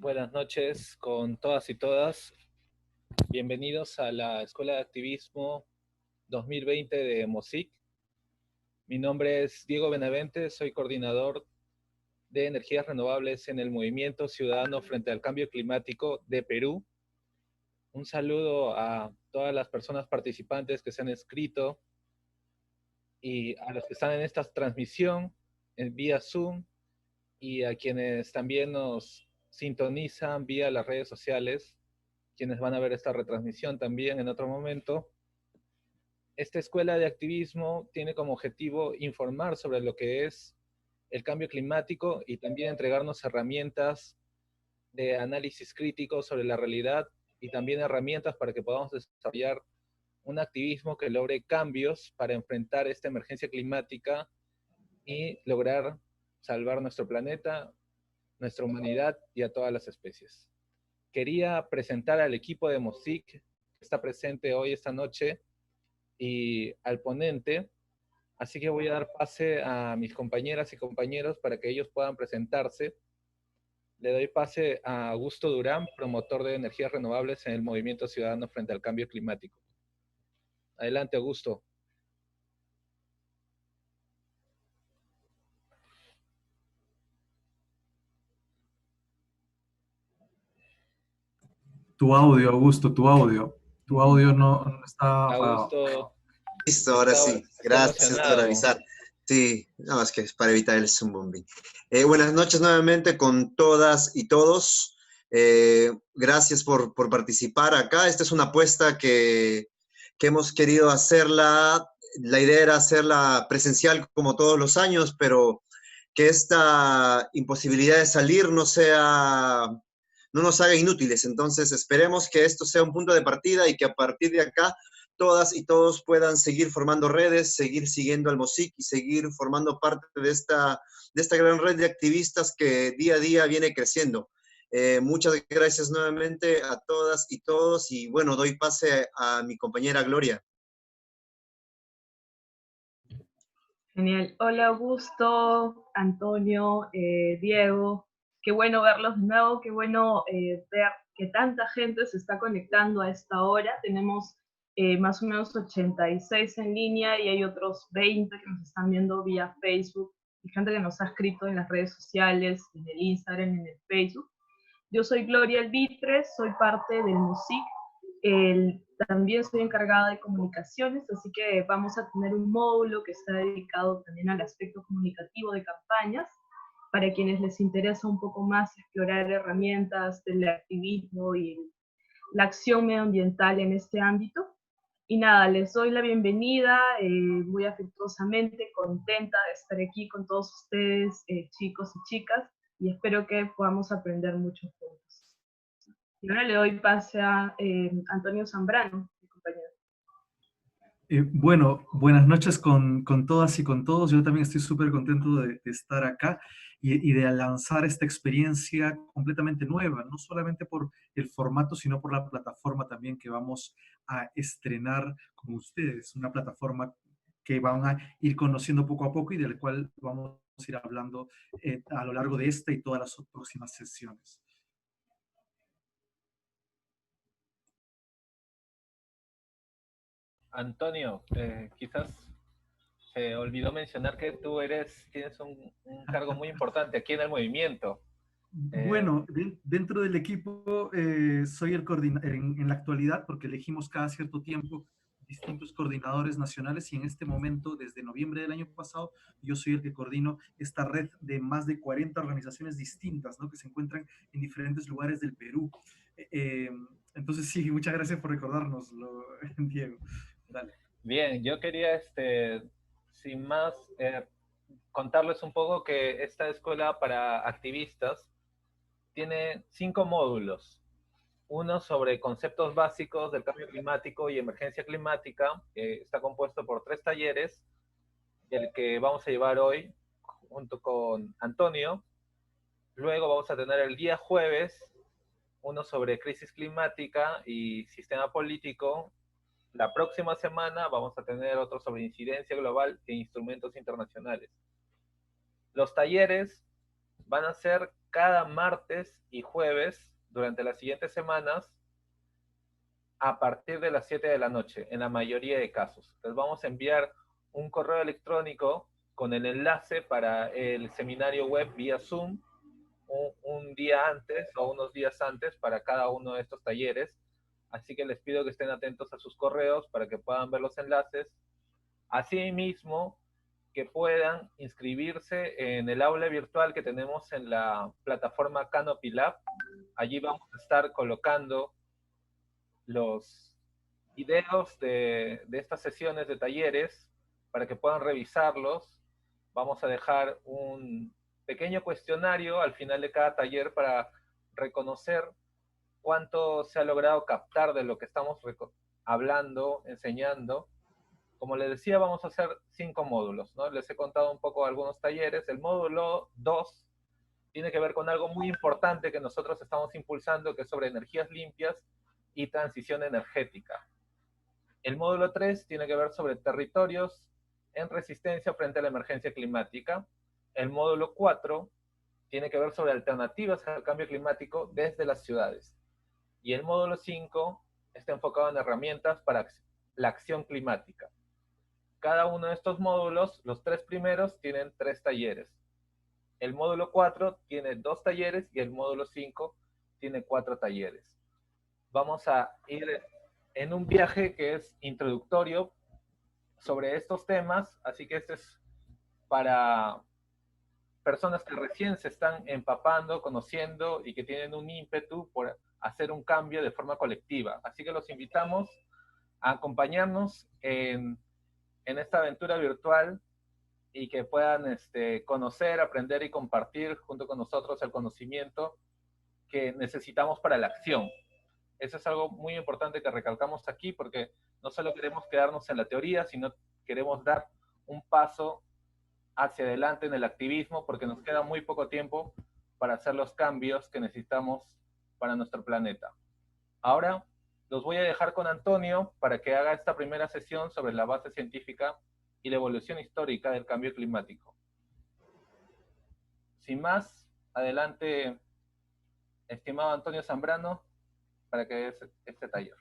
Buenas noches con todas y todas. Bienvenidos a la Escuela de Activismo 2020 de MOSIC. Mi nombre es Diego Benavente, soy coordinador de energías renovables en el Movimiento Ciudadano frente al Cambio Climático de Perú. Un saludo a todas las personas participantes que se han inscrito y a los que están en esta transmisión en vía Zoom y a quienes también nos sintonizan vía las redes sociales, quienes van a ver esta retransmisión también en otro momento. Esta escuela de activismo tiene como objetivo informar sobre lo que es el cambio climático y también entregarnos herramientas de análisis crítico sobre la realidad y también herramientas para que podamos desarrollar un activismo que logre cambios para enfrentar esta emergencia climática y lograr salvar nuestro planeta, nuestra humanidad y a todas las especies. Quería presentar al equipo de MOSIC que está presente hoy esta noche y al ponente, así que voy a dar pase a mis compañeras y compañeros para que ellos puedan presentarse. Le doy pase a Augusto Durán, promotor de energías renovables en el Movimiento Ciudadano frente al Cambio Climático. Adelante, Augusto. Tu audio, Augusto, tu audio. Tu audio no está apagado. Augusto Listo, ahora sí. está Gracias por emocionado. avisar. Sí, no, es que es para evitar el zoom bombing. Buenas noches nuevamente con todas y todos. Gracias por participar acá. Esta es una apuesta que hemos querido hacerla. La idea era hacerla presencial como todos los años, pero que esta imposibilidad de salir no nos haga inútiles. Entonces, esperemos que esto sea un punto de partida y que a partir de acá todas y todos puedan seguir formando redes, seguir siguiendo al MOSIC y seguir formando parte de esta gran red de activistas que día a día viene creciendo. Muchas gracias nuevamente a todas y todos y bueno, doy pase a mi compañera Gloria. Genial. Hola Augusto, Antonio, Diego. Qué bueno verlos de nuevo, qué bueno ver que tanta gente se está conectando a esta hora. Tenemos más o menos 86 en línea y hay otros 20 que nos están viendo vía Facebook y gente que nos ha escrito en las redes sociales, en el Instagram, en el Facebook. Yo soy Gloria Albitres, soy parte del MOSIC. También soy encargada de comunicaciones, así que vamos a tener un módulo que está dedicado también al aspecto comunicativo de campañas, para quienes les interesa un poco más explorar herramientas del activismo y la acción medioambiental en este ámbito. Y nada, les doy la bienvenida, muy afectuosamente, contenta de estar aquí con todos ustedes, chicos y chicas, y espero que podamos aprender mucho juntos. Y ahora le doy pase a Antonio Zambrano, mi compañero. Bueno, buenas noches con todas y con todos. Yo también estoy súper contento de estar acá y de lanzar esta experiencia completamente nueva, no solamente por el formato, sino por la plataforma también que vamos a estrenar con ustedes. Una plataforma que van a ir conociendo poco a poco y de la cual vamos a ir hablando a lo largo de esta y todas las próximas sesiones. Antonio, quizás se olvidó mencionar que tú tienes un cargo muy importante aquí en el movimiento. Bueno, dentro del equipo soy el coordinador en la actualidad, porque elegimos cada cierto tiempo distintos coordinadores nacionales y en este momento, desde noviembre del año pasado, yo soy el que coordino esta red de más de 40 organizaciones distintas, ¿no? Que se encuentran en diferentes lugares del Perú. Entonces sí, muchas gracias por recordárnoslo, Diego. Dale. Bien, yo quería, sin más, contarles un poco que esta escuela para activistas tiene 5 módulos. Uno sobre conceptos básicos del cambio climático y emergencia climática, que está compuesto por 3 talleres, el que vamos a llevar hoy junto con Antonio. Luego vamos a tener el día jueves uno sobre crisis climática y sistema político. La próxima semana vamos a tener otro sobre incidencia global e instrumentos internacionales. Los talleres van a ser cada martes y jueves durante las siguientes semanas a partir de las 7 de la noche, en la mayoría de casos. Les vamos a enviar un correo electrónico con el enlace para el seminario web vía Zoom un día antes o unos días antes para cada uno de estos talleres. Así que les pido que estén atentos a sus correos para que puedan ver los enlaces. Asimismo, que puedan inscribirse en el aula virtual que tenemos en la plataforma Canopy Lab. Allí vamos a estar colocando los videos de estas sesiones de talleres para que puedan revisarlos. Vamos a dejar un pequeño cuestionario al final de cada taller para reconocer cuánto se ha logrado captar de lo que estamos hablando, enseñando. Como les decía, vamos a hacer 5 módulos, ¿no? Les he contado un poco algunos talleres. El módulo 2 tiene que ver con algo muy importante que nosotros estamos impulsando, que es sobre energías limpias y transición energética. El módulo 3 tiene que ver sobre territorios en resistencia frente a la emergencia climática. El módulo 4 tiene que ver sobre alternativas al cambio climático desde las ciudades. Y el módulo 5 está enfocado en herramientas para la acción climática. Cada uno de estos módulos, los 3 primeros, tienen 3 talleres. El módulo 4 tiene 2 talleres y el módulo 5 tiene 4 talleres. Vamos a ir en un viaje que es introductorio sobre estos temas, así que este es para personas que recién se están empapando, conociendo y que tienen un ímpetu por hacer un cambio de forma colectiva. Así que los invitamos a acompañarnos en esta aventura virtual y que puedan conocer, aprender y compartir junto con nosotros el conocimiento que necesitamos para la acción. Eso es algo muy importante que recalcamos aquí porque no solo queremos quedarnos en la teoría, sino queremos dar un paso hacia adelante en el activismo porque nos queda muy poco tiempo para hacer los cambios que necesitamos para nuestro planeta. Ahora los voy a dejar con Antonio para que haga esta primera sesión sobre la base científica y la evolución histórica del cambio climático. Sin más, adelante, estimado Antonio Zambrano, para que dé este taller.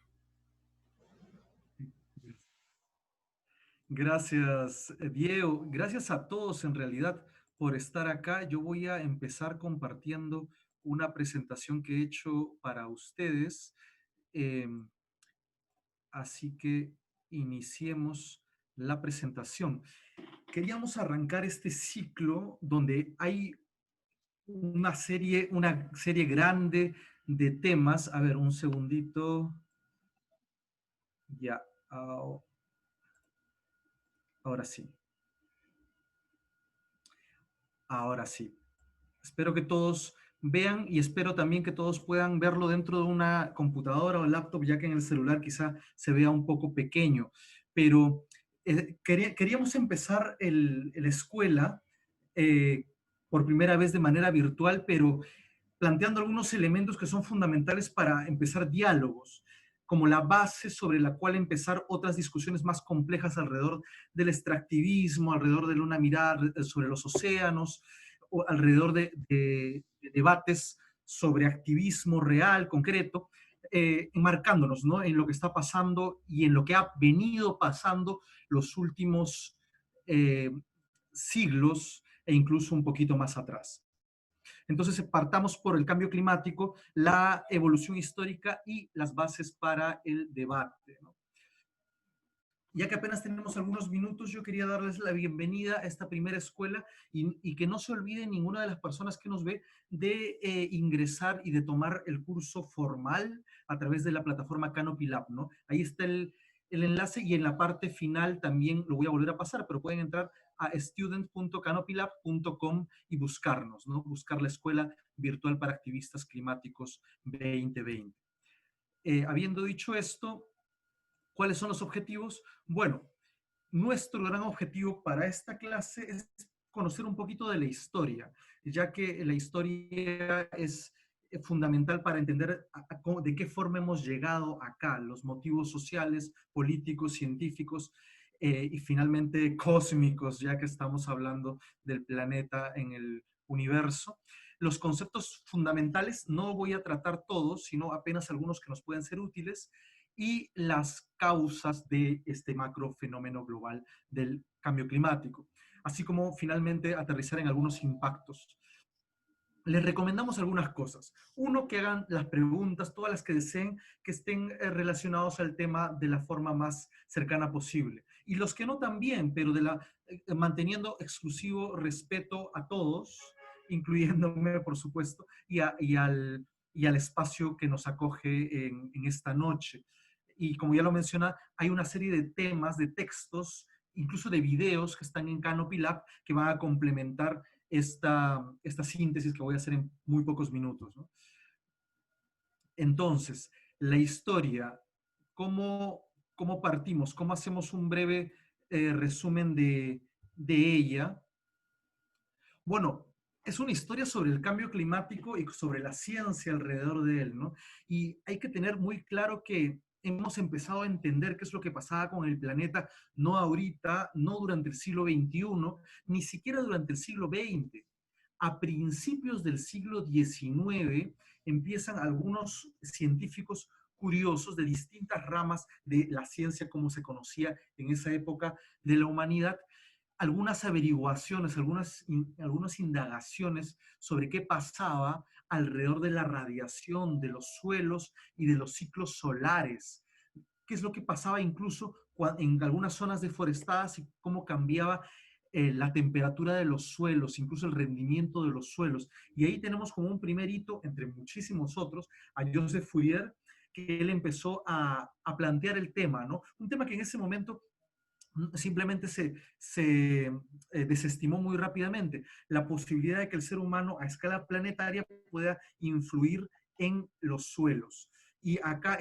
Gracias, Diego. Gracias a todos, en realidad, por estar acá. Yo voy a empezar compartiendo una presentación que he hecho para ustedes. Así que iniciemos la presentación. Queríamos arrancar este ciclo donde hay una serie grande de temas. A ver, un segundito. Ya. Ahora sí. Ahora sí. Espero que todos vean y espero también que todos puedan verlo dentro de una computadora o laptop, ya que en el celular quizá se vea un poco pequeño. Pero queríamos empezar la escuela por primera vez de manera virtual, pero planteando algunos elementos que son fundamentales para empezar diálogos, como la base sobre la cual empezar otras discusiones más complejas alrededor del extractivismo, alrededor de una mirada sobre los océanos, o alrededor de debates sobre activismo real, concreto, enmarcándonos, ¿no?, en lo que está pasando y en lo que ha venido pasando los últimos siglos e incluso un poquito más atrás. Entonces, partamos por el cambio climático, la evolución histórica y las bases para el debate, ¿no? Ya que apenas tenemos algunos minutos, yo quería darles la bienvenida a esta primera escuela y que no se olvide ninguna de las personas que nos ve de ingresar y de tomar el curso formal a través de la plataforma Canopy Lab, ¿no? Ahí está el enlace y en la parte final también lo voy a volver a pasar, pero pueden entrar a student.canopylab.com y buscarnos, ¿no? Buscar la Escuela Virtual para Activistas Climáticos 2020. Habiendo dicho esto, ¿cuáles son los objetivos? Bueno, nuestro gran objetivo para esta clase es conocer un poquito de la historia, ya que la historia es fundamental para entender de qué forma hemos llegado acá, los motivos sociales, políticos, científicos y finalmente cósmicos, ya que estamos hablando del planeta en el universo. los conceptos fundamentales. No voy a tratar todos, sino apenas algunos que nos pueden ser útiles, y las causas de este macrofenómeno global del cambio climático, así como finalmente aterrizar en algunos impactos. Les recomendamos algunas cosas. Uno, que hagan las preguntas, todas las que deseen, que estén relacionados al tema de la forma más cercana posible. Y los que no también, pero manteniendo exclusivo respeto a todos, incluyéndome, por supuesto, y al espacio que nos acoge en esta noche. Y como ya lo menciona, hay una serie de temas, de textos, incluso de videos que están en Canopy Lab, que van a complementar esta síntesis que voy a hacer en muy pocos minutos, ¿no? Entonces, la historia, ¿cómo partimos? ¿Cómo hacemos un breve resumen de ella? Bueno, es una historia sobre el cambio climático y sobre la ciencia alrededor de él, ¿no? Y hay que tener muy claro que hemos empezado a entender qué es lo que pasaba con el planeta, no ahorita, no durante el siglo XXI, ni siquiera durante el siglo XX. A principios del siglo XIX empiezan algunos científicos curiosos de distintas ramas de la ciencia como se conocía en esa época de la humanidad, algunas averiguaciones, algunas indagaciones sobre qué pasaba alrededor de la radiación de los suelos y de los ciclos solares. ¿Qué es lo que pasaba incluso en algunas zonas deforestadas y cómo cambiaba la temperatura de los suelos, incluso el rendimiento de los suelos? Y ahí tenemos como un primer hito, entre muchísimos otros, a Joseph Fourier, que él empezó a plantear el tema, ¿no? Un tema que en ese momento simplemente se desestimó muy rápidamente, la posibilidad de que el ser humano a escala planetaria pueda influir en los suelos. Y acá,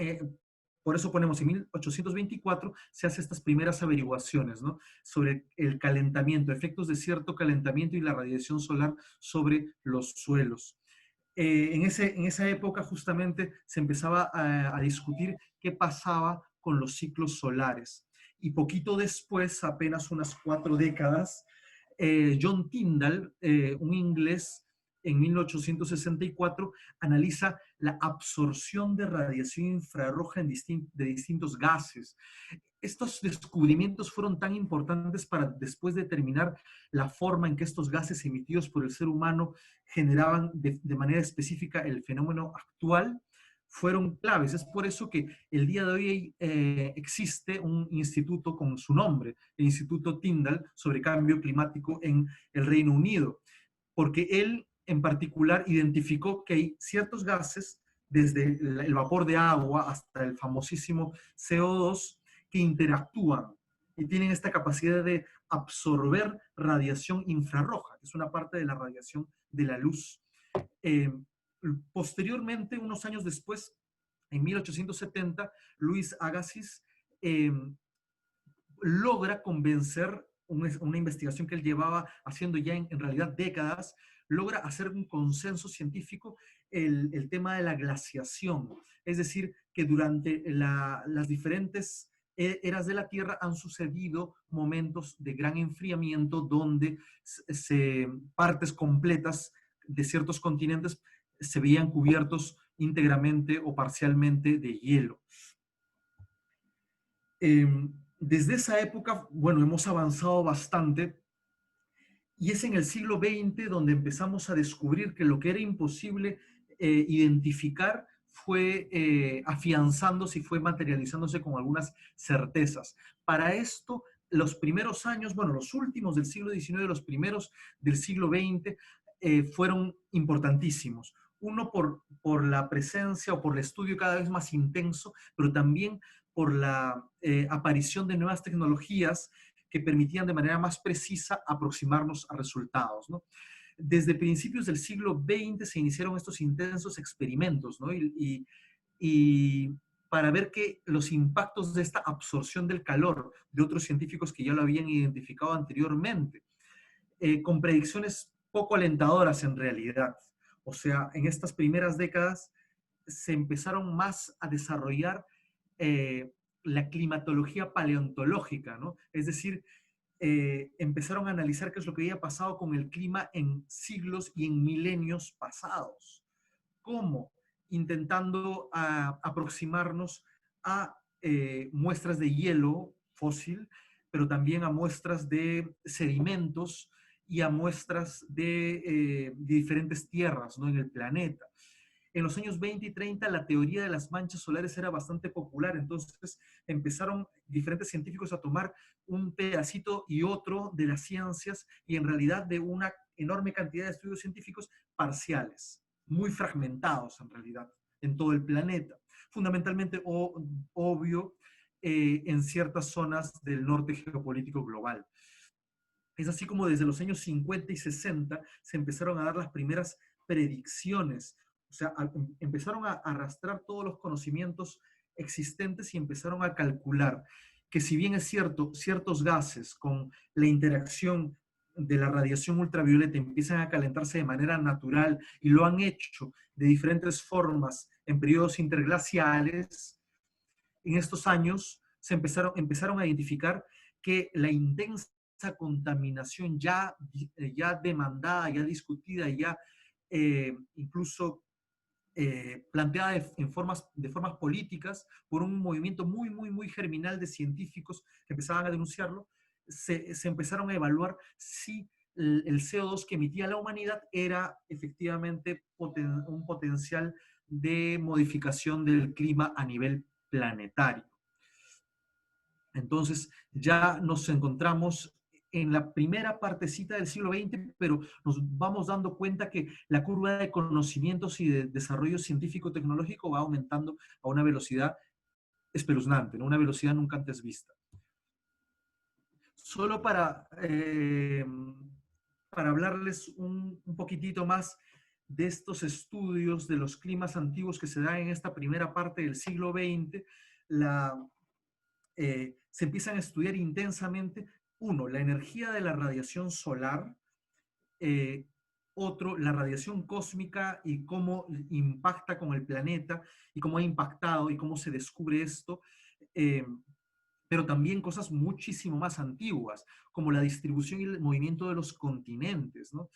por eso ponemos en 1824, se hacen estas primeras averiguaciones, ¿no?, sobre el calentamiento, efectos de cierto calentamiento y la radiación solar sobre los suelos. En esa época justamente se empezaba a discutir qué pasaba con los ciclos solares. Y poquito después, apenas unas 4 décadas, John Tyndall, un inglés, en 1864, analiza la absorción de radiación infrarroja de distintos gases. Estos descubrimientos fueron tan importantes para después determinar la forma en que estos gases emitidos por el ser humano generaban de manera específica el fenómeno actual, fueron claves. Es por eso que el día de hoy existe un instituto con su nombre, el Instituto Tyndall sobre Cambio Climático en el Reino Unido, porque él en particular identificó que hay ciertos gases, desde el vapor de agua hasta el famosísimo CO2, que interactúan y tienen esta capacidad de absorber radiación infrarroja, que es una parte de la radiación de la luz. Posteriormente, unos años después, en 1870, Louis Agassiz logra convencer, una investigación que él llevaba haciendo ya en realidad décadas, logra hacer un consenso científico el tema de la glaciación. Es decir, que durante las diferentes eras de la Tierra han sucedido momentos de gran enfriamiento donde partes completas de ciertos continentes se veían cubiertos íntegramente o parcialmente de hielo. Desde esa época, bueno, hemos avanzado bastante, y es en el siglo XX donde empezamos a descubrir que lo que era imposible identificar fue afianzándose y fue materializándose con algunas certezas. Para esto, los primeros años, bueno, los últimos del siglo XIX, los primeros del siglo XX, fueron importantísimos. Uno por la presencia o por el estudio cada vez más intenso, pero también por la aparición de nuevas tecnologías que permitían de manera más precisa aproximarnos a resultados, ¿no? Desde principios del siglo XX se iniciaron estos intensos experimentos, ¿no? Y para ver que los impactos de esta absorción del calor de otros científicos que ya lo habían identificado anteriormente, con predicciones poco alentadoras en realidad. O sea, en estas primeras décadas se empezaron más a desarrollar la climatología paleontológica, ¿no? Es decir, empezaron a analizar qué es lo que había pasado con el clima en siglos y en milenios pasados. ¿Cómo? Intentando aproximarnos a muestras de hielo fósil, pero también a muestras de sedimentos y a muestras de diferentes tierras, ¿no?, en el planeta. En los años 20 y 30 la teoría de las manchas solares era bastante popular, entonces empezaron diferentes científicos a tomar un pedacito y otro de las ciencias y en realidad de una enorme cantidad de estudios científicos parciales, muy fragmentados en realidad, en todo el planeta. Fundamentalmente, obvio, en ciertas zonas del norte geopolítico global. Es así como desde los años 50 y 60 se empezaron a dar las primeras predicciones. O sea, empezaron a arrastrar todos los conocimientos existentes y empezaron a calcular que si bien es cierto, ciertos gases con la interacción de la radiación ultravioleta empiezan a calentarse de manera natural y lo han hecho de diferentes formas en periodos interglaciales, en estos años empezaron a identificar que la intensa contaminación ya demandada, ya discutida, ya incluso planteada de formas políticas por un movimiento muy germinal de científicos que empezaban a denunciarlo, se empezaron a evaluar si el CO2 que emitía la humanidad era efectivamente un potencial de modificación del clima a nivel planetario. Entonces ya nos encontramos en la primera partecita del siglo XX, pero nos vamos dando cuenta que la curva de conocimientos y de desarrollo científico-tecnológico va aumentando a una velocidad espeluznante, ¿no?, una velocidad nunca antes vista. Solo para hablarles un poquitito más de estos estudios de los climas antiguos que se dan en esta primera parte del siglo XX, se empiezan a estudiar intensamente, uno, la energía de la radiación solar, otro, la radiación cósmica y cómo impacta con el planeta y cómo ha impactado y cómo se descubre esto, pero también cosas muchísimo más antiguas, como la distribución y el movimiento de los continentes, ¿no?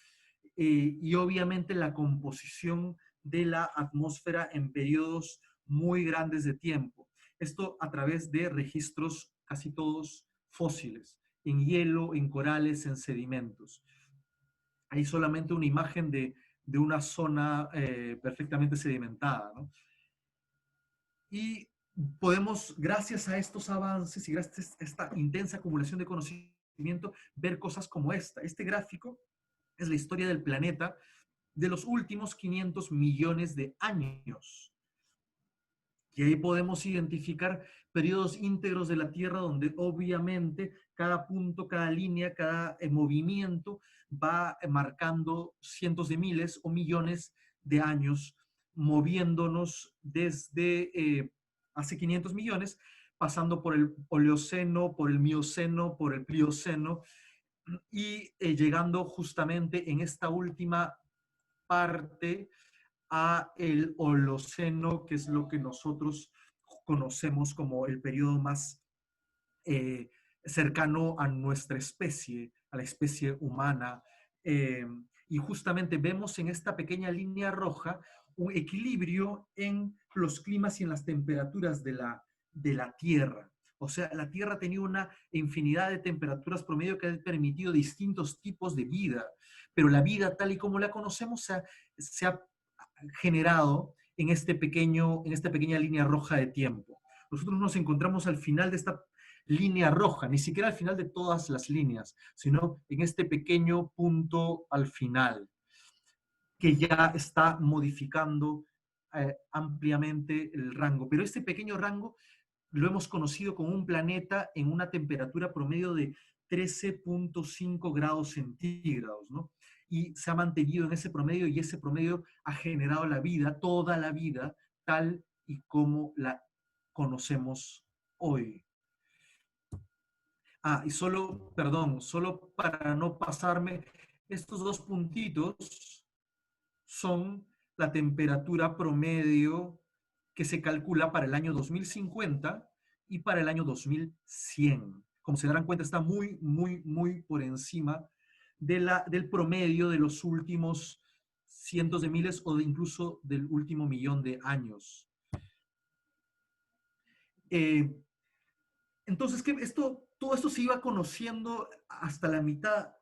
Y obviamente la composición de la atmósfera en periodos muy grandes de tiempo. Esto a través de registros casi todos fósiles, en hielo, en corales, en sedimentos. Hay solamente una imagen de una zona perfectamente sedimentada, ¿no? Y podemos, gracias a estos avances y gracias a esta intensa acumulación de conocimiento, ver cosas como esta. Este gráfico es la historia del planeta de los últimos 500 millones de años. Y ahí podemos identificar periodos íntegros de la Tierra donde obviamente cada punto, cada línea, cada movimiento va marcando cientos de miles o millones de años, moviéndonos desde hace 500 millones, pasando por el Oleoceno, por el Mioceno, por el Plioceno, y llegando justamente en esta última parte a el Holoceno, que es lo que nosotros conocemos como el periodo más cercano a nuestra especie, a la especie humana. Y justamente vemos en esta pequeña línea roja un equilibrio en los climas y en las temperaturas de la Tierra. O sea, la Tierra tenía una infinidad de temperaturas promedio que ha permitido distintos tipos de vida, pero la vida tal y como la conocemos se ha generado en esta pequeña línea roja de tiempo. Nosotros nos encontramos al final de esta línea roja, ni siquiera al final de todas las líneas, sino en este pequeño punto al final, que ya está modificando ampliamente el rango. Pero este pequeño rango lo hemos conocido como un planeta en una temperatura promedio de 13.5 grados centígrados, ¿no? Y se ha mantenido en ese promedio y ese promedio ha generado la vida, toda la vida, tal y como la conocemos hoy. Y solo para no pasarme, estos dos puntitos son la temperatura promedio que se calcula para el año 2050 y para el año 2100. como se darán cuenta, está muy, muy, muy por encima del promedio de los últimos cientos de miles o incluso del último millón de años. Entonces, todo esto se iba conociendo hasta la mitad,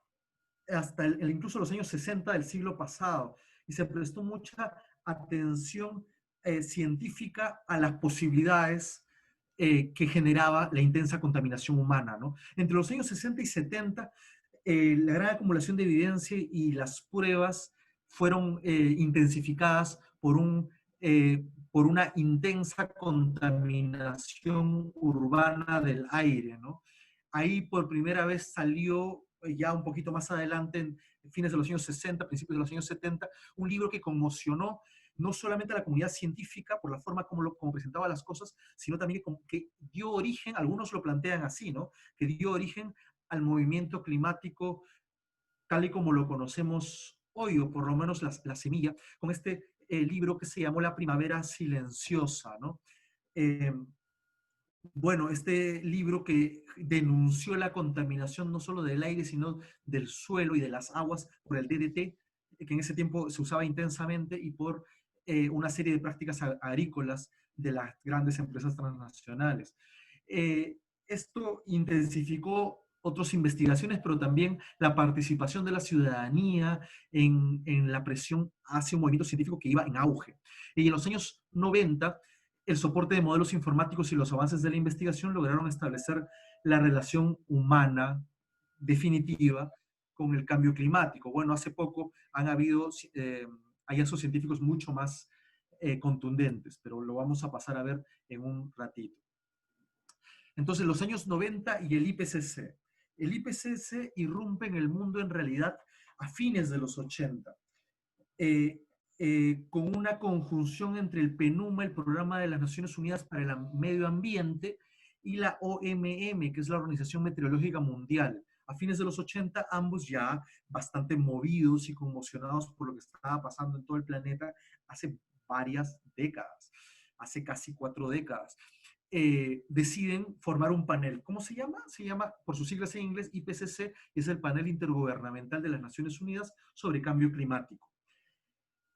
hasta incluso los años 60 del siglo pasado, y se prestó mucha atención científica a las posibilidades que generaba la intensa contaminación humana, ¿no? Entre los años 60 y 70, la gran acumulación de evidencia y las pruebas fueron intensificadas por una intensa contaminación urbana del aire, ¿no? Ahí por primera vez salió, ya un poquito más adelante, en fines de los años 60, principios de los años 70, un libro que conmocionó no solamente a la comunidad científica por la forma como presentaba las cosas, sino también que dio origen, algunos lo plantean así, ¿no? Que dio origen al movimiento climático tal y como lo conocemos hoy, o por lo menos la semilla, con este libro que se llamó La Primavera Silenciosa, ¿no? Bueno, este libro que denunció la contaminación no solo del aire, sino del suelo y de las aguas por el DDT, que en ese tiempo se usaba intensamente, y por una serie de prácticas agrícolas de las grandes empresas transnacionales. Esto intensificó otras investigaciones, pero también la participación de la ciudadanía en la presión hacia un movimiento científico que iba en auge. Y en los años 90, el soporte de modelos informáticos y los avances de la investigación lograron establecer la relación humana definitiva con el cambio climático. Bueno, hace poco han habido hallazgos científicos mucho más contundentes, pero lo vamos a pasar a ver en un ratito. Entonces, los años 90 y el IPCC. El IPCC irrumpe en el mundo en realidad a fines de los 80. Con una conjunción entre el PNUMA, el Programa de las Naciones Unidas para el Medio Ambiente, y la OMM, que es la Organización Meteorológica Mundial. A fines de los 80, ambos ya bastante movidos y conmocionados por lo que estaba pasando en todo el planeta hace varias décadas, hace casi 4 décadas. Deciden formar un panel. ¿Cómo se llama? Se llama, por sus siglas en inglés, IPCC, y es el Panel Intergubernamental de las Naciones Unidas sobre Cambio Climático.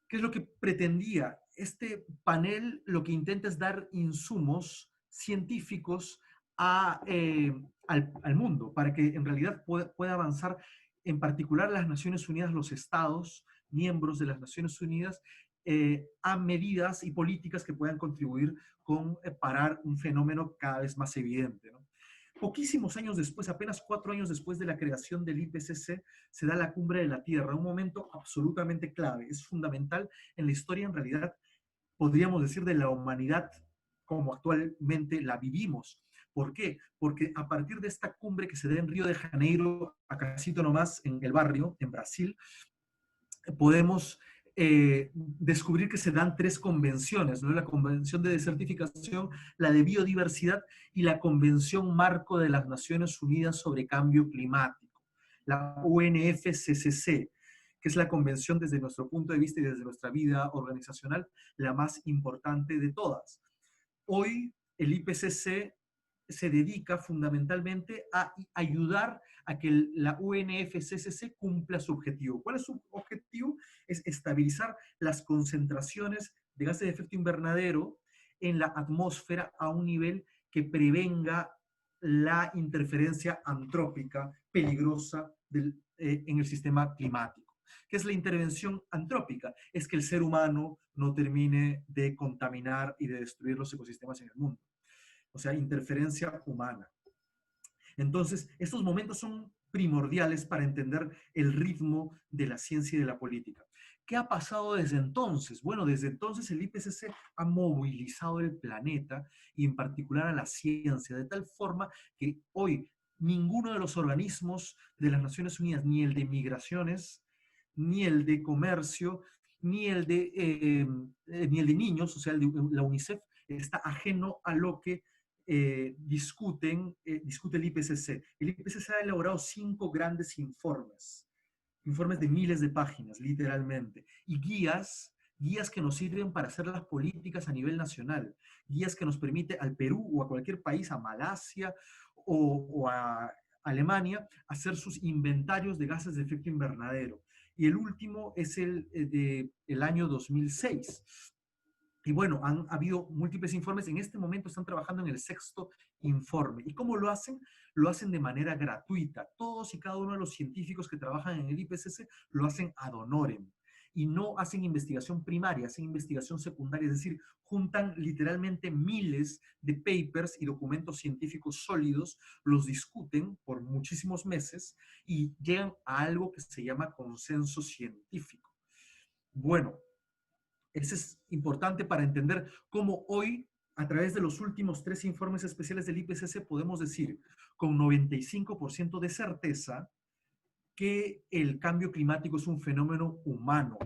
¿Qué es lo que pretendía? Este panel lo que intenta es dar insumos científicos al mundo, para que en realidad pueda avanzar, en particular las Naciones Unidas, los estados miembros de las Naciones Unidas, a medidas y políticas que puedan contribuir con parar un fenómeno cada vez más evidente, ¿no? Poquísimos años después, apenas 4 años después de la creación del IPCC, se da la Cumbre de la Tierra, un momento absolutamente clave, es fundamental en la historia, en realidad, podríamos decir, de la humanidad como actualmente la vivimos. ¿Por qué? Porque a partir de esta cumbre que se da en Río de Janeiro, acasito nomás, en el barrio, en Brasil, podemos descubrir que se dan 3 convenciones, ¿no? La Convención de Desertificación, la de Biodiversidad y la Convención Marco de las Naciones Unidas sobre Cambio Climático, la UNFCCC, que es la convención desde nuestro punto de vista y desde nuestra vida organizacional, la más importante de todas. Hoy el IPCC se dedica fundamentalmente a ayudar a que la UNFCCC cumpla su objetivo. ¿Cuál es su objetivo? Es estabilizar las concentraciones de gases de efecto invernadero en la atmósfera a un nivel que prevenga la interferencia antrópica peligrosa en el sistema climático. ¿Qué es la intervención antrópica? Es que el ser humano no termine de contaminar y de destruir los ecosistemas en el mundo. O sea, interferencia humana. Entonces, estos momentos son primordiales para entender el ritmo de la ciencia y de la política. ¿Qué ha pasado desde entonces? Bueno, desde entonces el IPCC ha movilizado el planeta y en particular a la ciencia, de tal forma que hoy ninguno de los organismos de las Naciones Unidas, ni el de migraciones, ni el de comercio, ni el de niños, o sea, el de la UNICEF, está ajeno a lo que discute el IPCC. El IPCC ha elaborado 5 grandes informes de miles de páginas, literalmente, y guías que nos sirven para hacer las políticas a nivel nacional, guías que nos permite al Perú o a cualquier país, a Malasia o a Alemania a hacer sus inventarios de gases de efecto invernadero. Y el último es el del año 2006. Y bueno, han habido múltiples informes. En este momento están trabajando en el 6º informe. ¿Y cómo lo hacen? Lo hacen de manera gratuita. Todos y cada uno de los científicos que trabajan en el IPCC lo hacen ad honorem. Y no hacen investigación primaria, hacen investigación secundaria, es decir, juntan literalmente miles de papers y documentos científicos sólidos, los discuten por muchísimos meses y llegan a algo que se llama consenso científico. Bueno, eso es importante para entender cómo hoy, a través de los últimos 3 informes especiales del IPCC, podemos decir con 95% de certeza que el cambio climático es un fenómeno humano.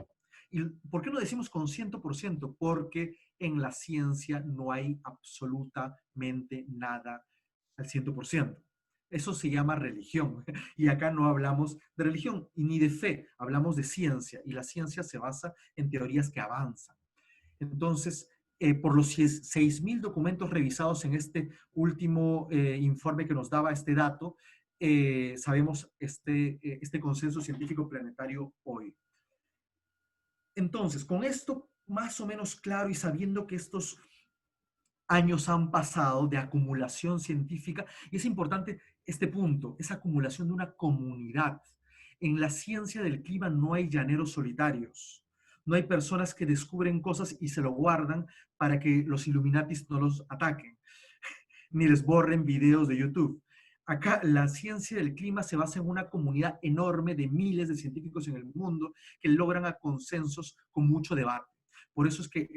¿Y por qué lo decimos con 100%? Porque en la ciencia no hay absolutamente nada al 100%. Eso se llama religión. Y acá no hablamos de religión ni de fe, hablamos de ciencia. Y la ciencia se basa en teorías que avanzan. Entonces, por los 6.000 documentos revisados en este último informe que nos daba este dato, sabemos este consenso científico planetario hoy. Entonces, con esto más o menos claro y sabiendo que estos años han pasado de acumulación científica, y es importante este punto, esa acumulación de una comunidad. En la ciencia del clima no hay llaneros solitarios. No hay personas que descubren cosas y se lo guardan para que los Illuminatis no los ataquen, ni les borren videos de YouTube. Acá la ciencia del clima se basa en una comunidad enorme de miles de científicos en el mundo que logran a consensos con mucho debate. Por eso es que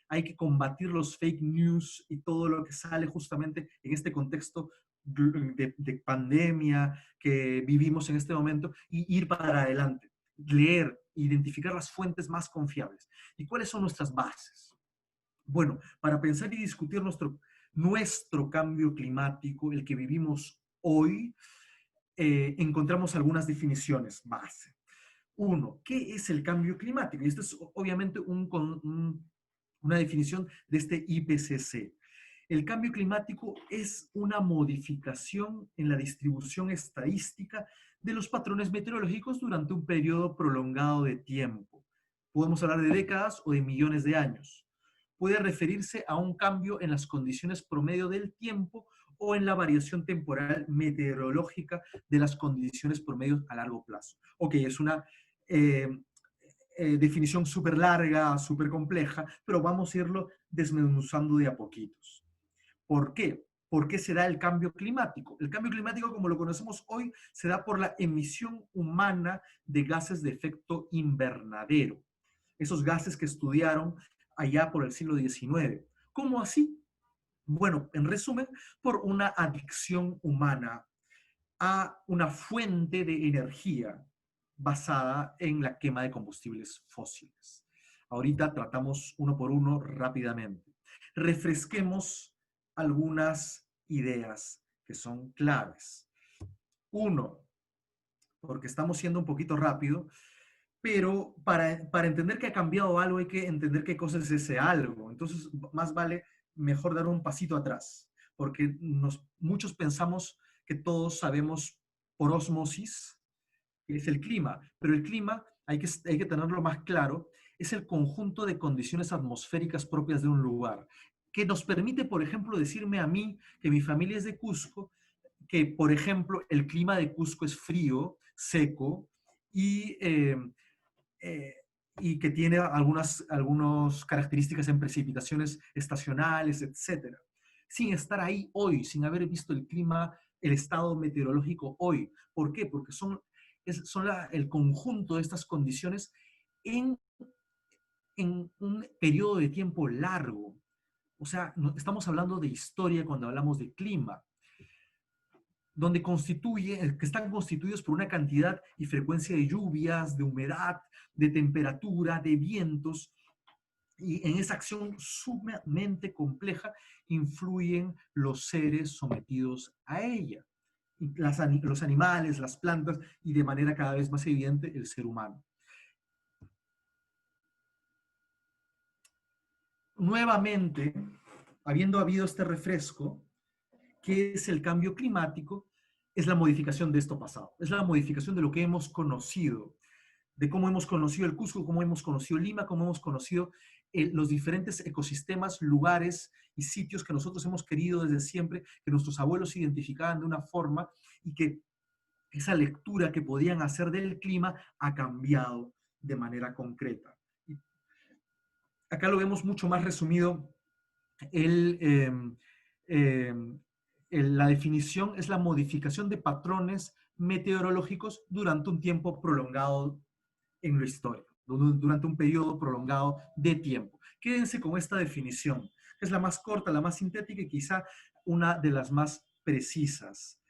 hay que combatir los fake news y todo lo que sale justamente en este contexto de pandemia que vivimos en este momento y ir para adelante. Leer, identificar las fuentes más confiables. ¿Y cuáles son nuestras bases? Bueno, para pensar y discutir nuestro cambio climático, el que vivimos hoy, encontramos algunas definiciones base. Uno, ¿qué es el cambio climático? Y esto es obviamente una definición de este IPCC. El cambio climático es una modificación en la distribución estadística de los patrones meteorológicos durante un periodo prolongado de tiempo. Podemos hablar de décadas o de millones de años. Puede referirse a un cambio en las condiciones promedio del tiempo o en la variación temporal meteorológica de las condiciones promedio a largo plazo. Ok, es una definición súper larga, súper compleja, pero vamos a irlo desmenuzando de a poquitos. ¿Por qué? ¿Por qué se da el cambio climático? El cambio climático, como lo conocemos hoy, se da por la emisión humana de gases de efecto invernadero. Esos gases que estudiaron allá por el siglo XIX. ¿Cómo así? Bueno, en resumen, por una adicción humana a una fuente de energía basada en la quema de combustibles fósiles. Ahorita tratamos uno por uno rápidamente. Refresquemos algunas ideas que son claves. Uno, porque estamos siendo un poquito rápido, pero para entender que ha cambiado algo hay que entender qué cosa es ese algo. Entonces, más vale mejor dar un pasito atrás, porque muchos pensamos que todos sabemos por osmosis qué es el clima, pero el clima, hay que tenerlo más claro, es el conjunto de condiciones atmosféricas propias de un lugar, que nos permite, por ejemplo, decirme a mí, que mi familia es de Cusco, que, por ejemplo, el clima de Cusco es frío, seco, y que tiene algunas características en precipitaciones estacionales, etc. Sin estar ahí hoy, sin haber visto el clima, el estado meteorológico hoy. ¿Por qué? Porque son el conjunto de estas condiciones en un periodo de tiempo largo. O sea, estamos hablando de historia cuando hablamos de clima, que están constituidos por una cantidad y frecuencia de lluvias, de humedad, de temperatura, de vientos, y en esa acción sumamente compleja influyen los seres sometidos a ella, los animales, las plantas, y de manera cada vez más evidente el ser humano. Nuevamente, habiendo habido este refresco, ¿Qué es el cambio climático? Es la modificación de esto pasado, es la modificación de lo que hemos conocido, de cómo hemos conocido el Cusco, cómo hemos conocido Lima, cómo hemos conocido los diferentes ecosistemas, lugares y sitios que nosotros hemos querido desde siempre, que nuestros abuelos identificaban de una forma y que esa lectura que podían hacer del clima ha cambiado de manera concreta. Y acá lo vemos mucho más resumido. La definición es la modificación de patrones meteorológicos durante un tiempo prolongado en la historia, durante un periodo prolongado de tiempo. Quédense con esta definición, que es la más corta, la más sintética y quizá una de las más precisas.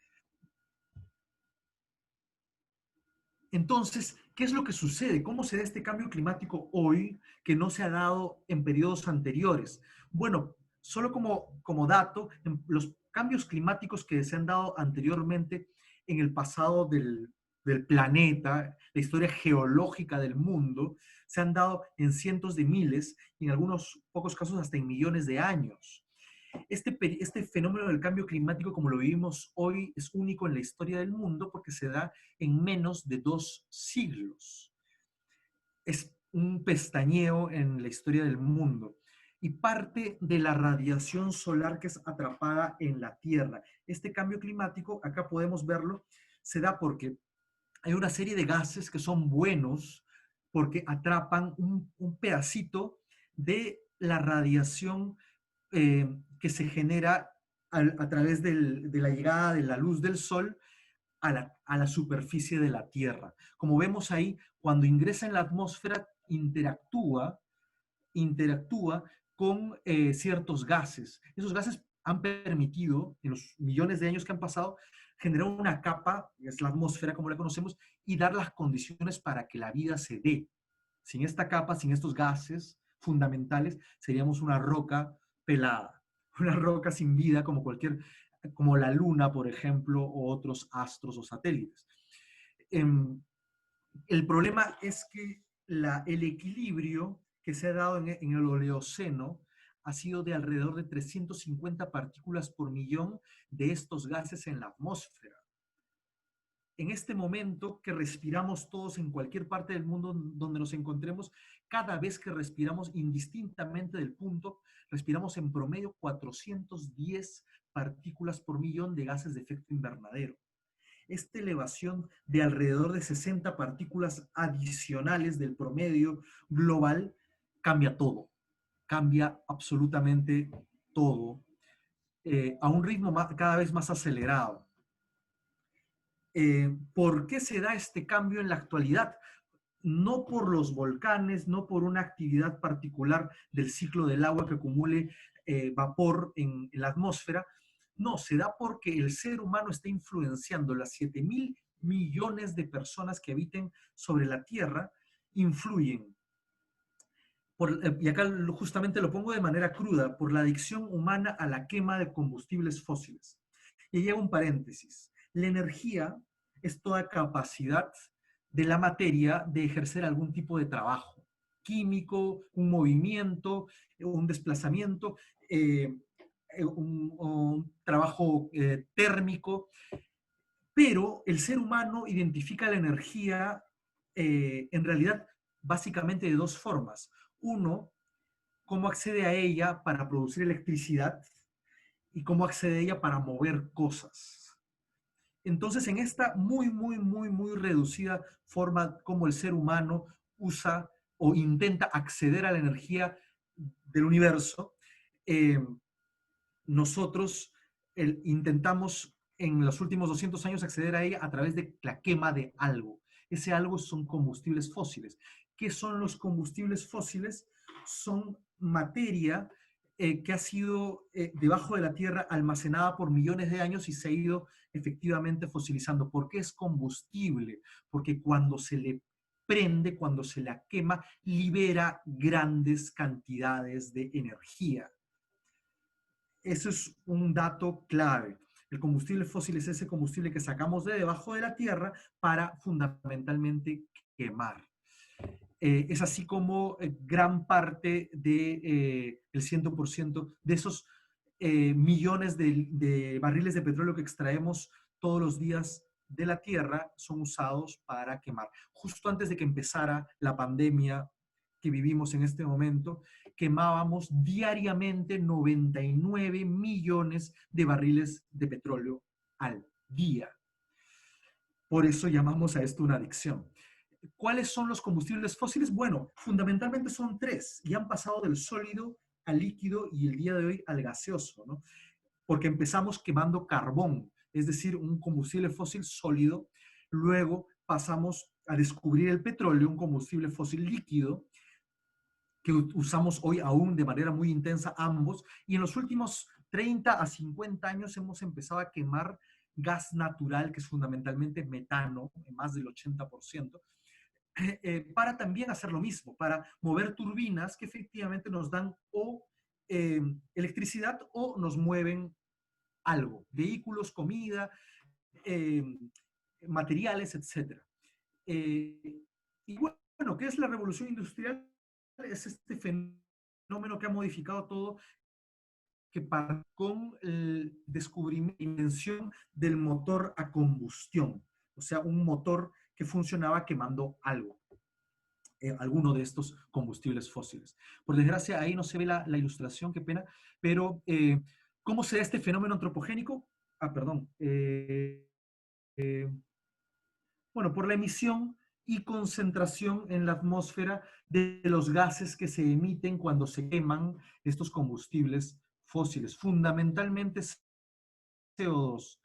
Entonces, ¿qué es lo que sucede? ¿Cómo se da este cambio climático hoy que no se ha dado en periodos anteriores? Bueno, solo como dato, los cambios climáticos que se han dado anteriormente en el pasado del planeta, la historia geológica del mundo, se han dado en cientos de miles y en algunos pocos casos hasta en millones de años. Este fenómeno del cambio climático, como lo vivimos hoy, es único en la historia del mundo porque se da en menos de 2 siglos. Es un pestañeo en la historia del mundo y parte de la radiación solar que es atrapada en la Tierra. Este cambio climático, acá podemos verlo, se da porque hay una serie de gases que son buenos porque atrapan un pedacito de la radiación que se genera a través de la llegada de la luz del sol a la superficie de la Tierra. Como vemos ahí, cuando ingresa en la atmósfera, interactúa con ciertos gases. Esos gases han permitido, en los millones de años que han pasado, generar una capa, que es la atmósfera como la conocemos, y dar las condiciones para que la vida se dé. Sin esta capa, sin estos gases fundamentales, seríamos una roca pelada, una roca sin vida como la Luna, por ejemplo, o otros astros o satélites. El problema es que el equilibrio que se ha dado en el Oligoceno ha sido de alrededor de 350 partículas por millón de estos gases en la atmósfera. En este momento que respiramos todos en cualquier parte del mundo donde nos encontremos, cada vez que respiramos indistintamente del punto, respiramos en promedio 410 partículas por millón de gases de efecto invernadero. Esta elevación de alrededor de 60 partículas adicionales del promedio global cambia todo, cambia absolutamente todo, a un ritmo cada vez más acelerado. ¿Por qué se da este cambio en la actualidad? No por los volcanes, no por una actividad particular del ciclo del agua que acumule vapor en la atmósfera, no, se da porque el ser humano está influenciando las 7.000 millones de personas que habiten sobre la Tierra, influyen. Y acá justamente lo pongo de manera cruda, por la adicción humana a la quema de combustibles fósiles. Y ahí hago un paréntesis. La energía es toda capacidad de la materia de ejercer algún tipo de trabajo químico, un movimiento, un desplazamiento, un trabajo térmico, pero el ser humano identifica la energía en realidad básicamente de 2 formas. Uno, cómo accede a ella para producir electricidad y cómo accede a ella para mover cosas. Entonces, en esta muy reducida forma como el ser humano usa o intenta acceder a la energía del universo, nosotros intentamos en los últimos 200 años acceder a ella a través de la quema de algo. Ese algo son combustibles fósiles. ¿Qué son los combustibles fósiles? Son materia que ha sido debajo de la tierra almacenada por millones de años y se ha ido efectivamente fosilizando. ¿Por qué es combustible? Porque cuando se le prende, cuando se la quema, libera grandes cantidades de energía. Eso es un dato clave. El combustible fósil es ese combustible que sacamos de debajo de la tierra para fundamentalmente quemar. Es así como gran parte del 100% de esos millones de barriles de petróleo que extraemos todos los días de la tierra son usados para quemar. Justo antes de que empezara la pandemia que vivimos en este momento, quemábamos diariamente 99 millones de barriles de petróleo al día. Por eso llamamos a esto una adicción. ¿Cuáles son los combustibles fósiles? Bueno, fundamentalmente son tres y han pasado del sólido al líquido y el día de hoy al gaseoso, ¿no? Porque empezamos quemando carbón, es decir, un combustible fósil sólido. Luego pasamos a descubrir el petróleo, un combustible fósil líquido, que usamos hoy aún de manera muy intensa ambos. Y en los últimos 30 a 50 años hemos empezado a quemar gas natural, que es fundamentalmente metano, en más del 80%, para también hacer lo mismo, para mover turbinas que efectivamente nos dan o electricidad o nos mueven algo, vehículos, comida, materiales, etc. Y bueno, ¿qué es la revolución industrial? Es este fenómeno que ha modificado todo, que partió con el descubrimiento, invención del motor a combustión, o sea, un motor que funcionaba quemando algo, alguno de estos combustibles fósiles. Por desgracia, ahí no se ve la ilustración, qué pena, pero ¿cómo se da este fenómeno antropogénico? Bueno, por la emisión y concentración en la atmósfera de los gases que se emiten cuando se queman estos combustibles fósiles, fundamentalmente CO2,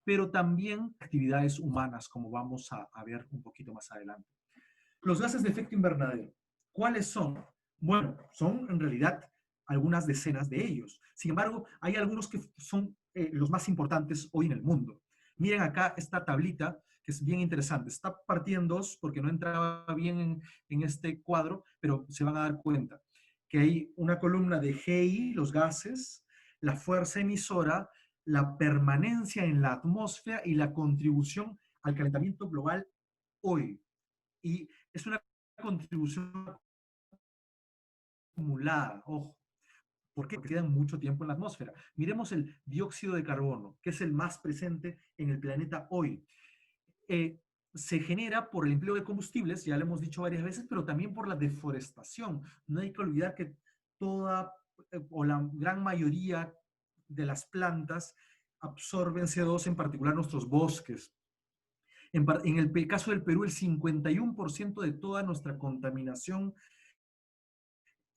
pero también actividades humanas, como vamos a ver un poquito más adelante. Los gases de efecto invernadero, ¿cuáles son? Bueno, son en realidad algunas decenas de ellos. Sin embargo, hay algunos que son los más importantes hoy en el mundo. Miren acá esta tablita, que es bien interesante. Está partida en dos porque no entraba bien en este cuadro, pero se van a dar cuenta que hay una columna de GI, los gases, la fuerza emisora, la permanencia en la atmósfera y la contribución al calentamiento global hoy. Y es una contribución acumulada, ojo. ¿Por qué? Porque quedan mucho tiempo en la atmósfera. Miremos el dióxido de carbono, que es el más presente en el planeta hoy. Se genera por el empleo de combustibles, ya lo hemos dicho varias veces, pero también por la deforestación. No hay que olvidar que toda o la gran mayoría de las plantas absorben CO2, en particular nuestros bosques. En el caso del Perú, el 51% de toda nuestra contaminación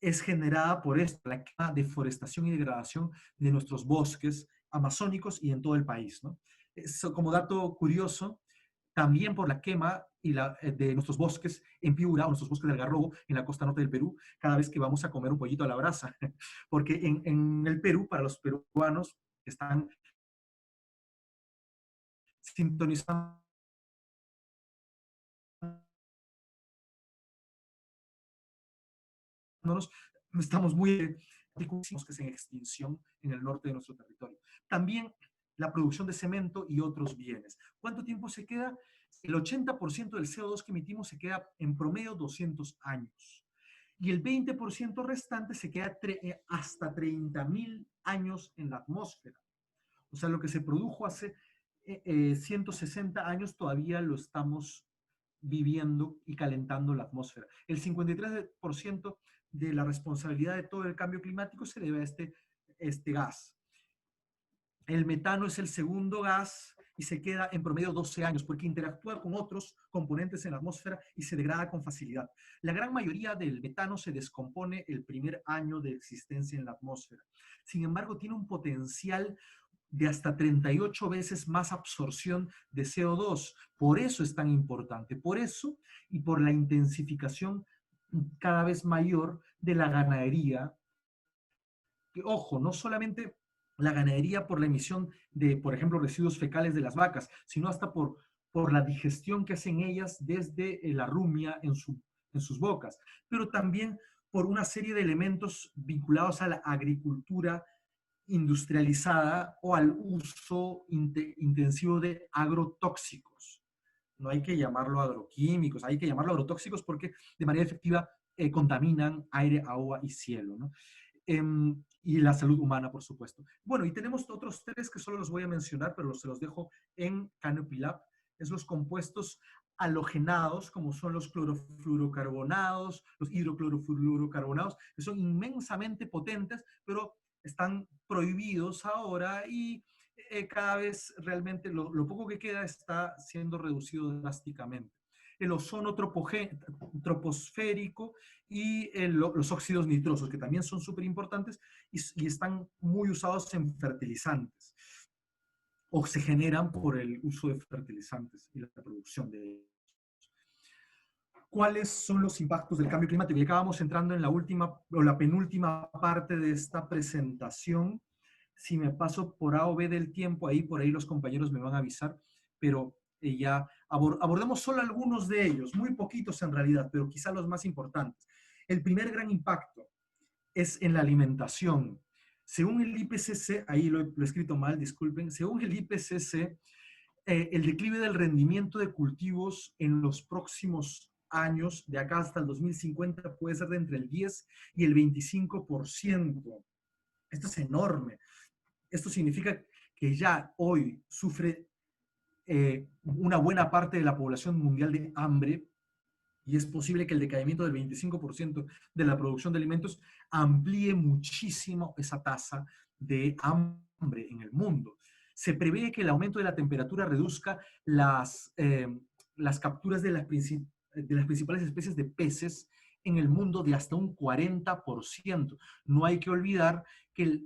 es generada por esto, la deforestación y degradación de nuestros bosques amazónicos y en todo el país, ¿no? Eso, como dato curioso, también por la quema de nuestros bosques en Piura, o nuestros bosques de algarrobo, en la costa norte del Perú, cada vez que vamos a comer un pollito a la brasa. Porque en el Perú, para los peruanos que están sintonizando, estamos muy que es en extinción en el norte de nuestro territorio. También la producción de cemento y otros bienes. ¿Cuánto tiempo se queda? El 80% del CO2 que emitimos se queda en promedio 200 años. Y el 20% restante se queda hasta 30.000 años en la atmósfera. O sea, lo que se produjo hace 160 años todavía lo estamos viviendo y calentando la atmósfera. El 53% de la responsabilidad de todo el cambio climático se debe a este gas. El metano es el segundo gas y se queda en promedio 12 años porque interactúa con otros componentes en la atmósfera y se degrada con facilidad. La gran mayoría del metano se descompone el primer año de existencia en la atmósfera. Sin embargo, tiene un potencial de hasta 38 veces más absorción de CO2. Por eso es tan importante. Por eso y por la intensificación cada vez mayor de la ganadería. Que, ojo, no solamente la ganadería por la emisión de, por ejemplo, residuos fecales de las vacas, sino hasta por la digestión que hacen ellas desde la rumia en sus bocas, pero también por una serie de elementos vinculados a la agricultura industrializada o al uso intensivo de agrotóxicos. No hay que llamarlo agroquímicos, hay que llamarlo agrotóxicos porque de manera efectiva contaminan aire, agua y cielo, ¿no? y la salud humana, por supuesto. Bueno, y tenemos otros 3 que solo los voy a mencionar, pero se los dejo en Canopy Lab. Es los compuestos halogenados, como son los clorofluorocarbonados, los hidroclorofluorocarbonados, que son inmensamente potentes, pero están prohibidos ahora y cada vez realmente lo poco que queda está siendo reducido drásticamente. El ozono troposférico y los óxidos nitrosos, que también son súper importantes y están muy usados en fertilizantes, o se generan por el uso de fertilizantes y la producción de ellos. ¿Cuáles son los impactos del cambio climático? Y acabamos entrando en la última o la penúltima parte de esta presentación. Si me paso por A o B del tiempo, por ahí los compañeros me van a avisar, pero ya abordemos solo algunos de ellos, muy poquitos en realidad, pero quizá los más importantes. El primer gran impacto es en la alimentación. Según el IPCC, ahí lo he escrito mal, disculpen, según el IPCC, el declive del rendimiento de cultivos en los próximos años, de acá hasta el 2050, puede ser de entre el 10 y el 25%. Esto es enorme. Esto significa que ya hoy sufre una buena parte de la población mundial de hambre, y es posible que el decaimiento del 25% de la producción de alimentos amplíe muchísimo esa tasa de hambre en el mundo. Se prevé que el aumento de la temperatura reduzca las capturas de las principales especies de peces en el mundo de hasta un 40%. No hay que olvidar que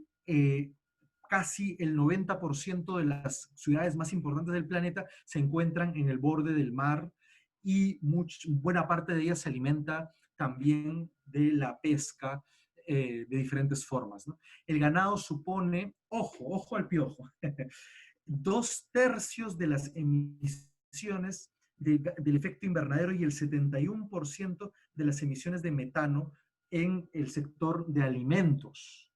casi el 90% de las ciudades más importantes del planeta se encuentran en el borde del mar y buena parte de ellas se alimenta también de la pesca de diferentes formas, ¿no? El ganado supone, ojo al piojo, 2/3 de las emisiones del efecto invernadero y el 71% de las emisiones de metano en el sector de alimentos.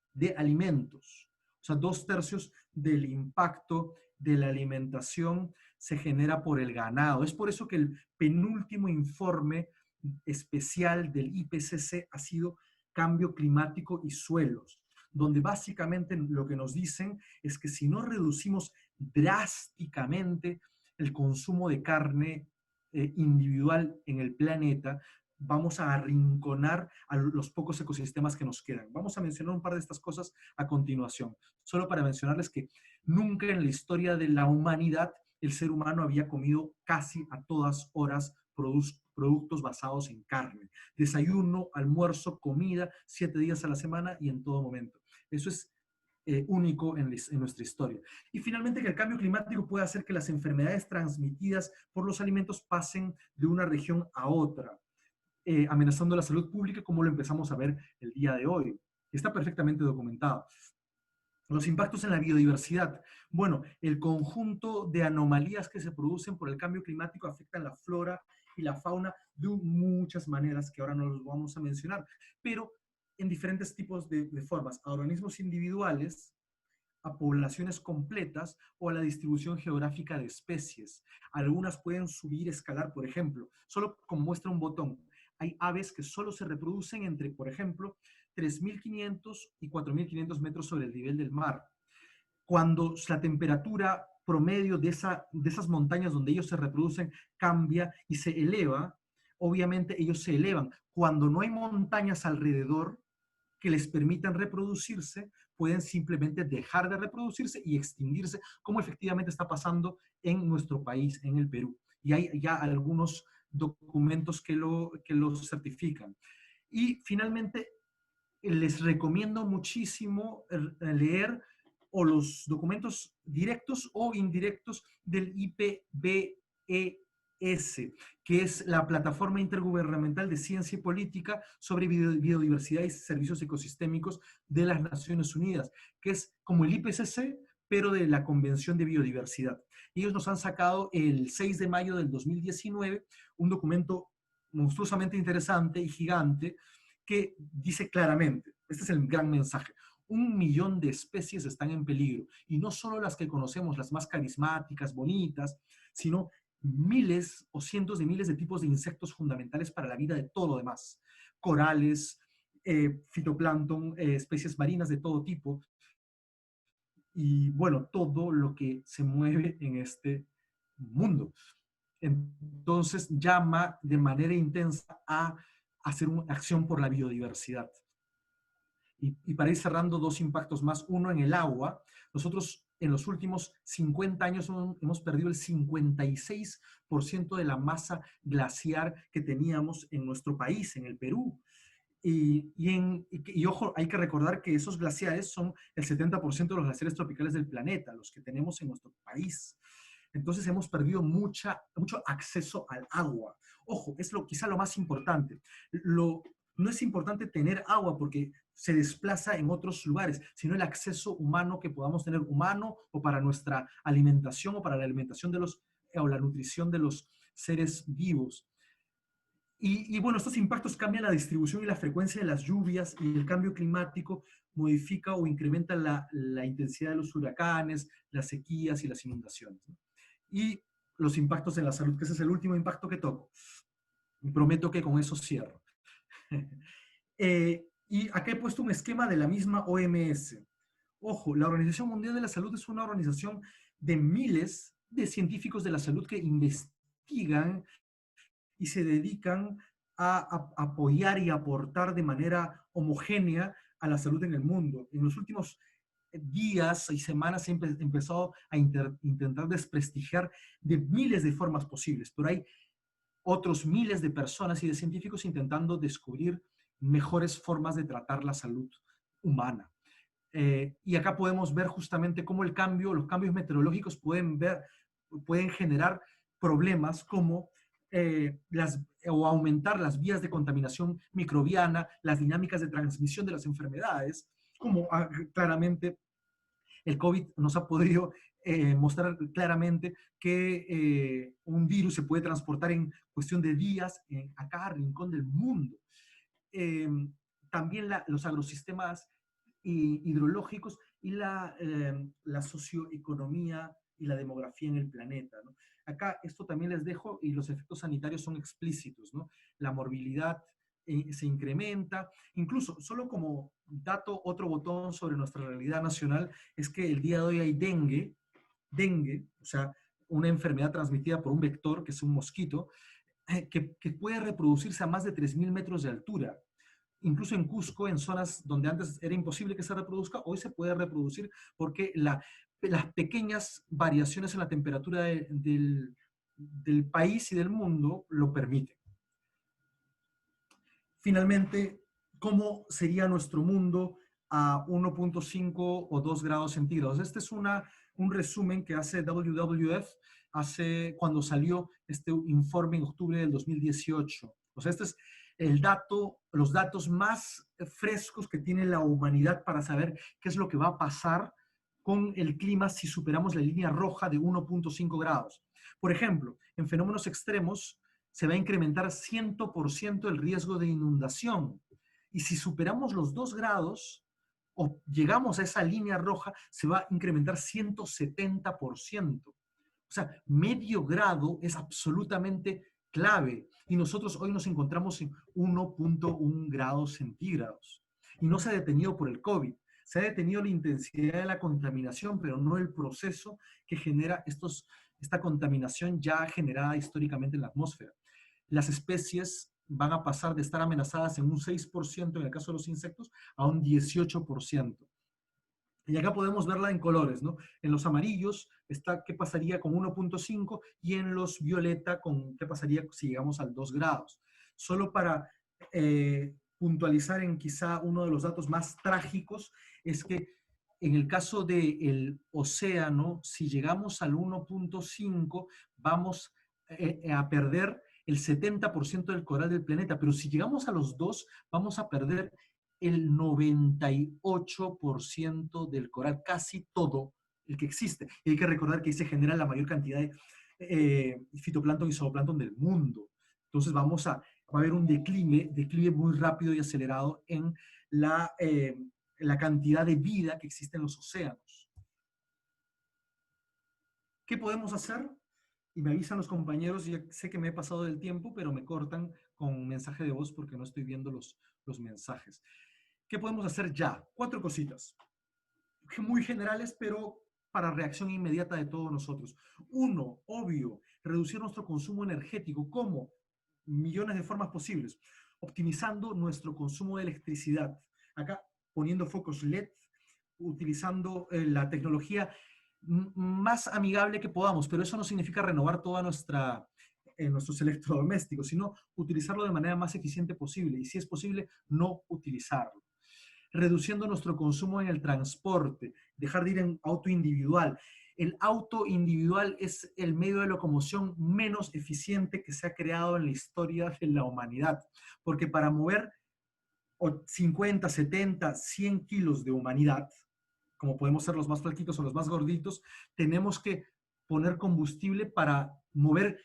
O sea, 2/3 del impacto de la alimentación se genera por el ganado. Es por eso que el penúltimo informe especial del IPCC ha sido Cambio Climático y Suelos, donde básicamente lo que nos dicen es que si no reducimos drásticamente el consumo de carne individual en el planeta, vamos a arrinconar a los pocos ecosistemas que nos quedan. Vamos a mencionar un par de estas cosas a continuación, solo para mencionarles que nunca en la historia de la humanidad el ser humano había comido casi a todas horas productos basados en carne. Desayuno, almuerzo, comida, 7 días a la semana y en todo momento. Eso es único en nuestra historia. Y finalmente, que el cambio climático puede hacer que las enfermedades transmitidas por los alimentos pasen de una región a otra, amenazando la salud pública, como lo empezamos a ver el día de hoy. Está perfectamente documentado. Los impactos en la biodiversidad. Bueno, el conjunto de anomalías que se producen por el cambio climático afectan la flora y la fauna de muchas maneras que ahora no los vamos a mencionar, pero en diferentes tipos de formas, a organismos individuales, a poblaciones completas o a la distribución geográfica de especies. Algunas pueden subir, escalar, por ejemplo, solo como muestra un botón. Hay aves que solo se reproducen entre, por ejemplo, 3.500 y 4.500 metros sobre el nivel del mar. Cuando la temperatura promedio de esas montañas donde ellos se reproducen cambia y se eleva, obviamente ellos se elevan. Cuando no hay montañas alrededor que les permitan reproducirse, pueden simplemente dejar de reproducirse y extinguirse, como efectivamente está pasando en nuestro país, en el Perú. Y hay ya algunos documentos que lo certifican. Y finalmente, les recomiendo muchísimo leer o los documentos directos o indirectos del IPBES, que es la Plataforma Intergubernamental de Ciencia y Política sobre Biodiversidad y Servicios Ecosistémicos de las Naciones Unidas, que es como el IPCC, pero de la Convención de Biodiversidad. Ellos nos han sacado el 6 de mayo del 2019 un documento monstruosamente interesante y gigante que dice claramente, este es el gran mensaje, 1 millón de especies están en peligro, y no solo las que conocemos, las más carismáticas, bonitas, sino miles o cientos de miles de tipos de insectos fundamentales para la vida de todo lo demás. Corales, fitoplancton, especies marinas de todo tipo, y bueno, todo lo que se mueve en este mundo. Entonces llama de manera intensa a hacer una acción por la biodiversidad. Y para ir cerrando, dos impactos más. Uno, en el agua. Nosotros en los últimos 50 años hemos perdido el 56% de la masa glaciar que teníamos en nuestro país, en el Perú. Y ojo, hay que recordar que esos glaciares son el 70% de los glaciares tropicales del planeta, los que tenemos en nuestro país. Entonces hemos perdido mucho acceso al agua. Ojo, es quizá lo más importante. No es importante tener agua porque se desplaza en otros lugares, sino el acceso humano que podamos tener, humano o para nuestra alimentación o para la alimentación o la nutrición de los seres vivos. Y bueno, estos impactos cambian la distribución y la frecuencia de las lluvias, y el cambio climático modifica o incrementa la intensidad de los huracanes, las sequías y las inundaciones, ¿no? Y los impactos en la salud, que ese es el último impacto que toco. Y prometo que con eso cierro. Y acá he puesto un esquema de la misma OMS. Ojo, la Organización Mundial de la Salud es una organización de miles de científicos de la salud que investigan y se dedican a apoyar y aportar de manera homogénea a la salud en el mundo. En los últimos días y semanas se ha empezado a intentar desprestigiar de miles de formas posibles, pero hay otros miles de personas y de científicos intentando descubrir mejores formas de tratar la salud humana. Y acá podemos ver justamente cómo los cambios meteorológicos pueden generar problemas como o aumentar las vías de contaminación microbiana, las dinámicas de transmisión de las enfermedades, como claramente el COVID nos ha podido mostrar claramente que un virus se puede transportar en cuestión de días a cada rincón del mundo. También los agrosistemas hidrológicos y la socioeconomía y la demografía en el planeta, ¿no? Acá esto también les dejo, y los efectos sanitarios son explícitos, ¿no? La morbilidad se incrementa. Incluso, solo como dato, otro botón sobre nuestra realidad nacional, es que el día de hoy hay dengue, o sea, una enfermedad transmitida por un vector, que es un mosquito, que puede reproducirse a más de 3.000 metros de altura. Incluso en Cusco, en zonas donde antes era imposible que se reproduzca, hoy se puede reproducir porque las pequeñas variaciones en la temperatura del país y del mundo lo permiten. Finalmente, ¿cómo sería nuestro mundo a 1.5 o 2 grados centígrados? Este es un resumen que hace WWF cuando salió este informe en octubre del 2018. O sea, este es los datos más frescos que tiene la humanidad para saber qué es lo que va a pasar con el clima si superamos la línea roja de 1.5 grados. Por ejemplo, en fenómenos extremos se va a incrementar 100% el riesgo de inundación. Y si superamos los 2 grados o llegamos a esa línea roja, se va a incrementar 170%. O sea, medio grado es absolutamente clave. Y nosotros hoy nos encontramos en 1.1 grados centígrados. Y no se ha detenido por el COVID. Se ha detenido la intensidad de la contaminación, pero no el proceso que genera esta contaminación ya generada históricamente en la atmósfera. Las especies van a pasar de estar amenazadas en un 6% en el caso de los insectos a un 18%. Y acá podemos verla en colores, ¿no? En los amarillos está qué pasaría con 1.5 y en los violeta con qué pasaría si llegamos al 2 grados. Solo para puntualizar en quizá uno de los datos más trágicos es que en el caso del océano, si llegamos al 1.5 vamos a perder el 70% del coral del planeta, pero si llegamos a los 2 vamos a perder el 98% del coral, casi todo el que existe. Y hay que recordar que ahí se genera la mayor cantidad de fitoplancton y zooplancton del mundo. Entonces va a haber un declive muy rápido y acelerado en la cantidad de vida que existe en los océanos. ¿Qué podemos hacer? y me avisan los compañeros, y sé que me he pasado del tiempo, pero me cortan con mensaje de voz porque no estoy viendo los mensajes. ¿Qué podemos hacer ya? 4 cositas, muy generales, pero para reacción inmediata de todos nosotros. 1, obvio, reducir nuestro consumo energético. ¿Cómo? Millones de formas posibles. Optimizando nuestro consumo de electricidad. Acá poniendo focos LED, utilizando la tecnología más amigable que podamos, pero eso no significa renovar toda nuestros electrodomésticos, sino utilizarlo de manera más eficiente posible, y si es posible, no utilizarlo. Reduciendo nuestro consumo en el transporte, dejar de ir en auto individual. El auto individual es el medio de locomoción menos eficiente que se ha creado en la historia de la humanidad, porque para mover 50, 70, 100 kilos de humanidad, como podemos ser los más flaquitos o los más gorditos, tenemos que poner combustible para mover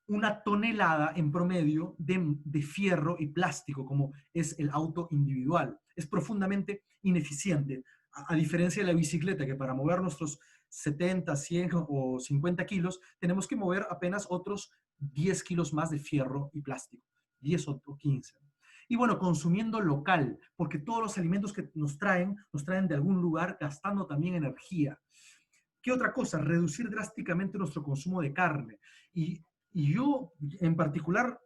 1 tonelada en promedio de fierro y plástico, como es el auto individual. Es profundamente ineficiente, a diferencia de la bicicleta, que para mover nuestros 70, 100 o 50 kilos, tenemos que mover apenas otros 10 kilos más de fierro y plástico, 10 o 15. Y bueno, consumiendo local, porque todos los alimentos que nos traen de algún lugar, gastando también energía. ¿Qué otra cosa? Reducir drásticamente nuestro consumo de carne. Y yo, en particular,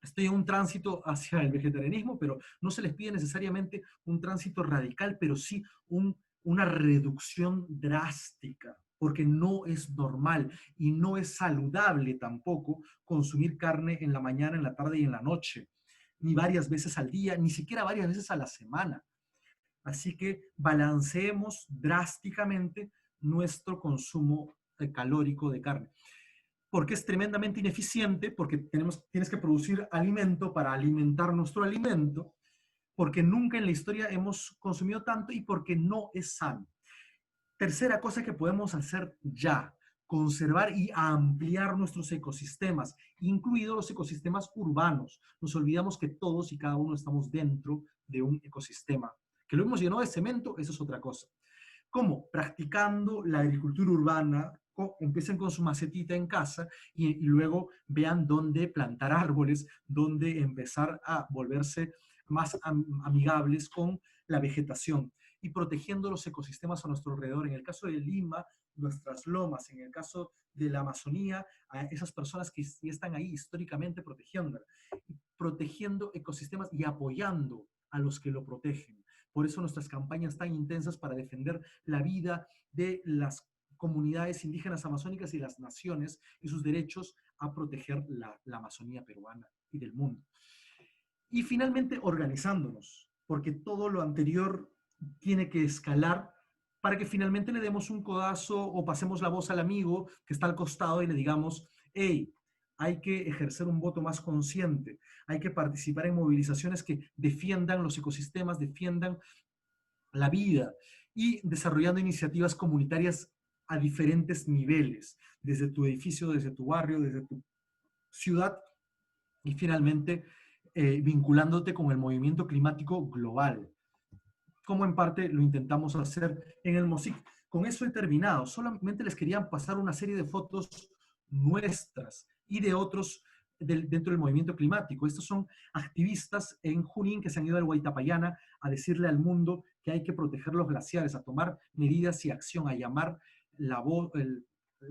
estoy en un tránsito hacia el vegetarianismo, pero no se les pide necesariamente un tránsito radical, pero sí una reducción drástica, porque no es normal y no es saludable tampoco consumir carne en la mañana, en la tarde y en la noche, ni varias veces al día, ni siquiera varias veces a la semana. Así que balanceemos drásticamente nuestro consumo calórico de carne. Porque es tremendamente ineficiente, porque tienes que producir alimento para alimentar nuestro alimento, porque nunca en la historia hemos consumido tanto y porque no es sano. Tercera cosa que podemos hacer ya, conservar y ampliar nuestros ecosistemas, incluidos los ecosistemas urbanos. Nos olvidamos que todos y cada uno estamos dentro de un ecosistema. Que lo hemos llenado de cemento, eso es otra cosa. ¿Cómo? Practicando la agricultura urbana. Empiecen con su macetita en casa y luego vean dónde plantar árboles, dónde empezar a volverse más amigables con la vegetación y protegiendo los ecosistemas a nuestro alrededor. En el caso de Lima, nuestras lomas, en el caso de la Amazonía, a esas personas que ya están ahí históricamente protegiendo ecosistemas y apoyando a los que lo protegen. Por eso nuestras campañas tan intensas para defender la vida de las comunidades indígenas amazónicas y las naciones y sus derechos a proteger la Amazonía peruana y del mundo. Y finalmente, organizándonos, porque todo lo anterior tiene que escalar para que finalmente le demos un codazo o pasemos la voz al amigo que está al costado y le digamos, hey, hay que ejercer un voto más consciente, hay que participar en movilizaciones que defiendan los ecosistemas, defiendan la vida y desarrollando iniciativas comunitarias a diferentes niveles, desde tu edificio, desde tu barrio, desde tu ciudad y finalmente vinculándote con el movimiento climático global, como en parte lo intentamos hacer en el MOSIC. Con eso he terminado. Solamente les quería pasar una serie de fotos nuestras y de otros dentro del movimiento climático. Estos son activistas en Junín que se han ido al Huaytapallana a decirle al mundo que hay que proteger los glaciares, a tomar medidas y acción, a llamar la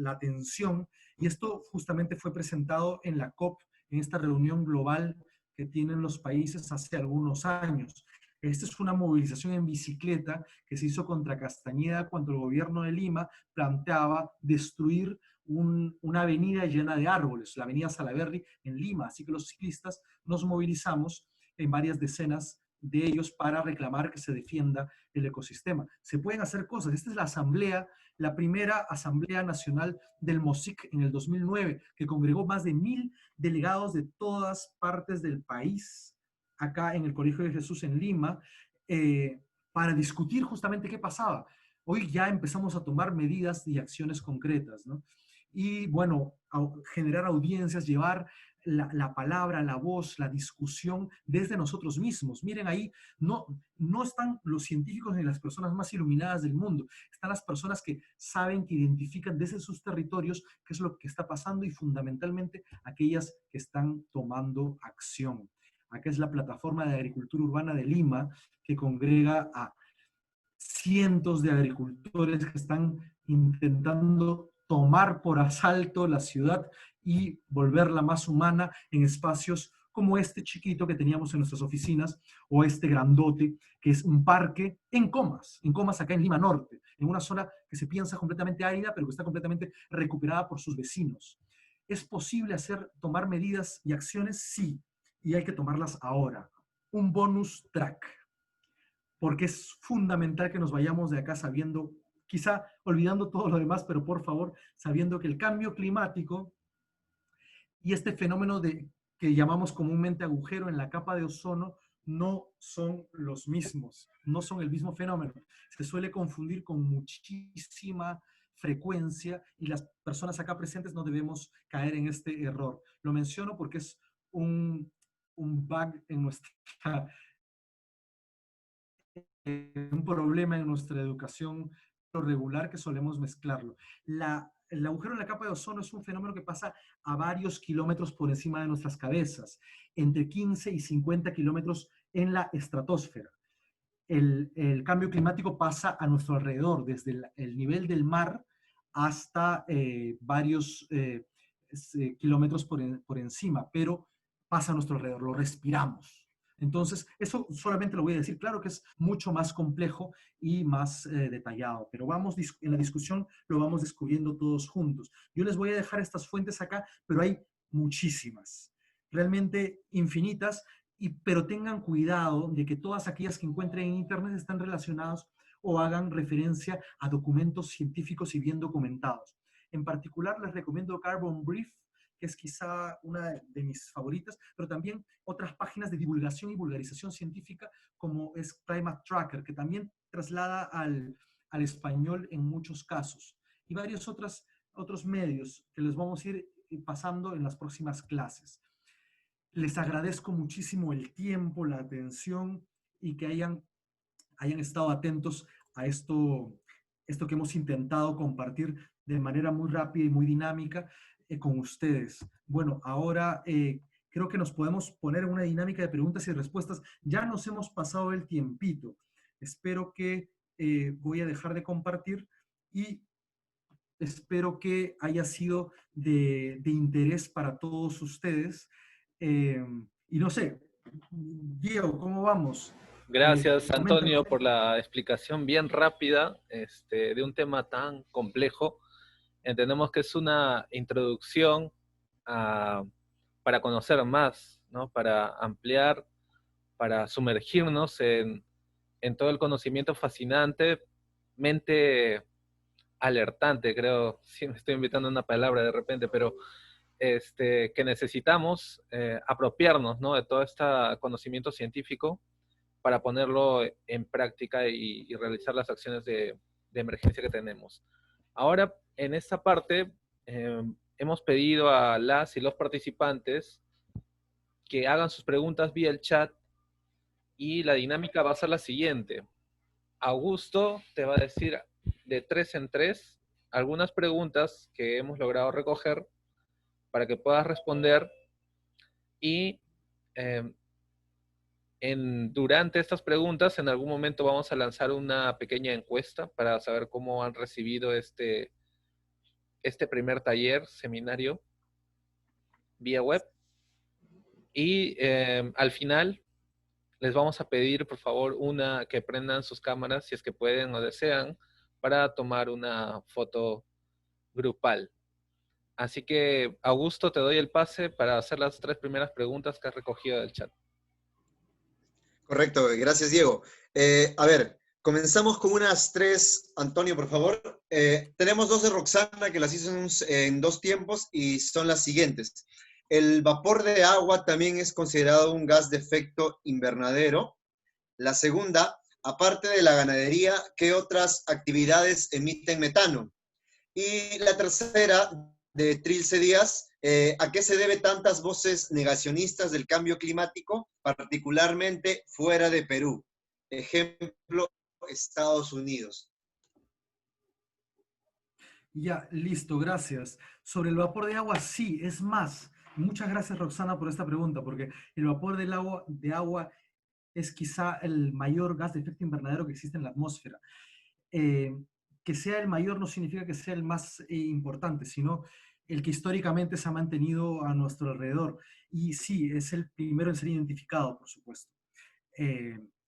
atención. Y esto justamente fue presentado en la COP, en esta reunión global que tienen los países hace algunos años. Esta es una movilización en bicicleta que se hizo contra Castañeda cuando el gobierno de Lima planteaba destruir una avenida llena de árboles, la avenida Salaberry en Lima. Así que los ciclistas nos movilizamos en varias decenas de ellos para reclamar que se defienda el ecosistema. Se pueden hacer cosas. Esta es la asamblea, la primera asamblea nacional del MOSIC en el 2009, que congregó más de 1000 delegados de todas partes del país, acá en el Colegio de Jesús en Lima, para discutir justamente qué pasaba. Hoy ya empezamos a tomar medidas y acciones concretas, ¿no? Y bueno, generar audiencias, llevar la palabra, la voz, la discusión desde nosotros mismos. Miren ahí, no están los científicos ni las personas más iluminadas del mundo, están las personas que saben, que identifican desde sus territorios qué es lo que está pasando y fundamentalmente aquellas que están tomando acción. Acá es la plataforma de agricultura urbana de Lima, que congrega a cientos de agricultores que están intentando tomar por asalto la ciudad y volverla más humana en espacios como este chiquito que teníamos en nuestras oficinas, o este grandote, que es un parque en Comas acá en Lima Norte, en una zona que se piensa completamente árida, pero que está completamente recuperada por sus vecinos. ¿Es posible tomar medidas y acciones? Sí, y hay que tomarlas ahora. Un bonus track, porque es fundamental que nos vayamos de acá sabiendo, quizá olvidando todo lo demás, pero por favor, sabiendo que el cambio climático y este fenómeno que llamamos comúnmente agujero en la capa de ozono no son los mismos, no son el mismo fenómeno. Se suele confundir con muchísima frecuencia y las personas acá presentes no debemos caer en este error. Lo menciono porque es un bug en un problema en nuestra educación regular que solemos mezclarlo. El agujero en la capa de ozono es un fenómeno que pasa a varios kilómetros por encima de nuestras cabezas, entre 15 y 50 kilómetros en la estratosfera. El cambio climático pasa a nuestro alrededor, desde el nivel del mar hasta varios kilómetros por encima, pero pasa a nuestro alrededor, lo respiramos. Entonces, eso solamente lo voy a decir. Claro que es mucho más complejo y más detallado, pero en la discusión lo vamos descubriendo todos juntos. Yo les voy a dejar estas fuentes acá, pero hay muchísimas, realmente infinitas, pero tengan cuidado de que todas aquellas que encuentren en Internet están relacionadas o hagan referencia a documentos científicos y bien documentados. En particular, les recomiendo Carbon Brief, que es quizá una de mis favoritas, pero también otras páginas de divulgación y vulgarización científica, como es Climate Tracker, que también traslada al español en muchos casos, y varios otros medios que les vamos a ir pasando en las próximas clases. Les agradezco muchísimo el tiempo, la atención, y que hayan estado atentos a esto que hemos intentado compartir de manera muy rápida y muy dinámica con ustedes. Bueno, ahora creo que nos podemos poner en una dinámica de preguntas y respuestas. Ya nos hemos pasado el tiempito. Espero que voy a dejar de compartir y espero que haya sido de interés para todos ustedes. Y no sé, Diego, ¿cómo vamos? Gracias, Antonio, por la explicación bien rápida de un tema tan complejo. Entendemos que es una introducción para conocer más, ¿no? Para ampliar, para sumergirnos en todo el conocimiento fascinante, mente alertante, creo, sí me estoy invitando una palabra de repente, pero que necesitamos apropiarnos, ¿no? De todo este conocimiento científico para ponerlo en práctica y realizar las acciones de emergencia que tenemos. Ahora, en esta parte, hemos pedido a las y los participantes que hagan sus preguntas vía el chat y la dinámica va a ser la siguiente. Augusto te va a decir de 3 en 3 algunas preguntas que hemos logrado recoger para que puedas responder y durante estas preguntas en algún momento vamos a lanzar una pequeña encuesta para saber cómo han recibido este primer taller, seminario vía web. Y al final les vamos a pedir, por favor, que prendan sus cámaras si es que pueden o desean para tomar una foto grupal. Así que, Augusto, te doy el pase para hacer las 3 primeras preguntas que has recogido del chat. Correcto, gracias, Diego. A ver, comenzamos con unas 3. Antonio, por favor. Tenemos 2 de Roxana que las hizo en 2 tiempos y son las siguientes. ¿El vapor de agua también es considerado un gas de efecto invernadero? La segunda, aparte de la ganadería, ¿qué otras actividades emiten metano? Y la tercera, de Trilce Díaz, ¿a qué se debe tantas voces negacionistas del cambio climático, particularmente fuera de Perú? Ejemplo, Estados Unidos. Ya, listo, gracias. Sobre el vapor de agua, sí, es más. Muchas gracias, Roxana, por esta pregunta, porque el vapor de agua es quizá el mayor gas de efecto invernadero que existe en la atmósfera. Eh, que sea el mayor no significa que sea el más importante, sino el que históricamente se ha mantenido a nuestro alrededor. Y sí, es el primero en ser identificado, por supuesto.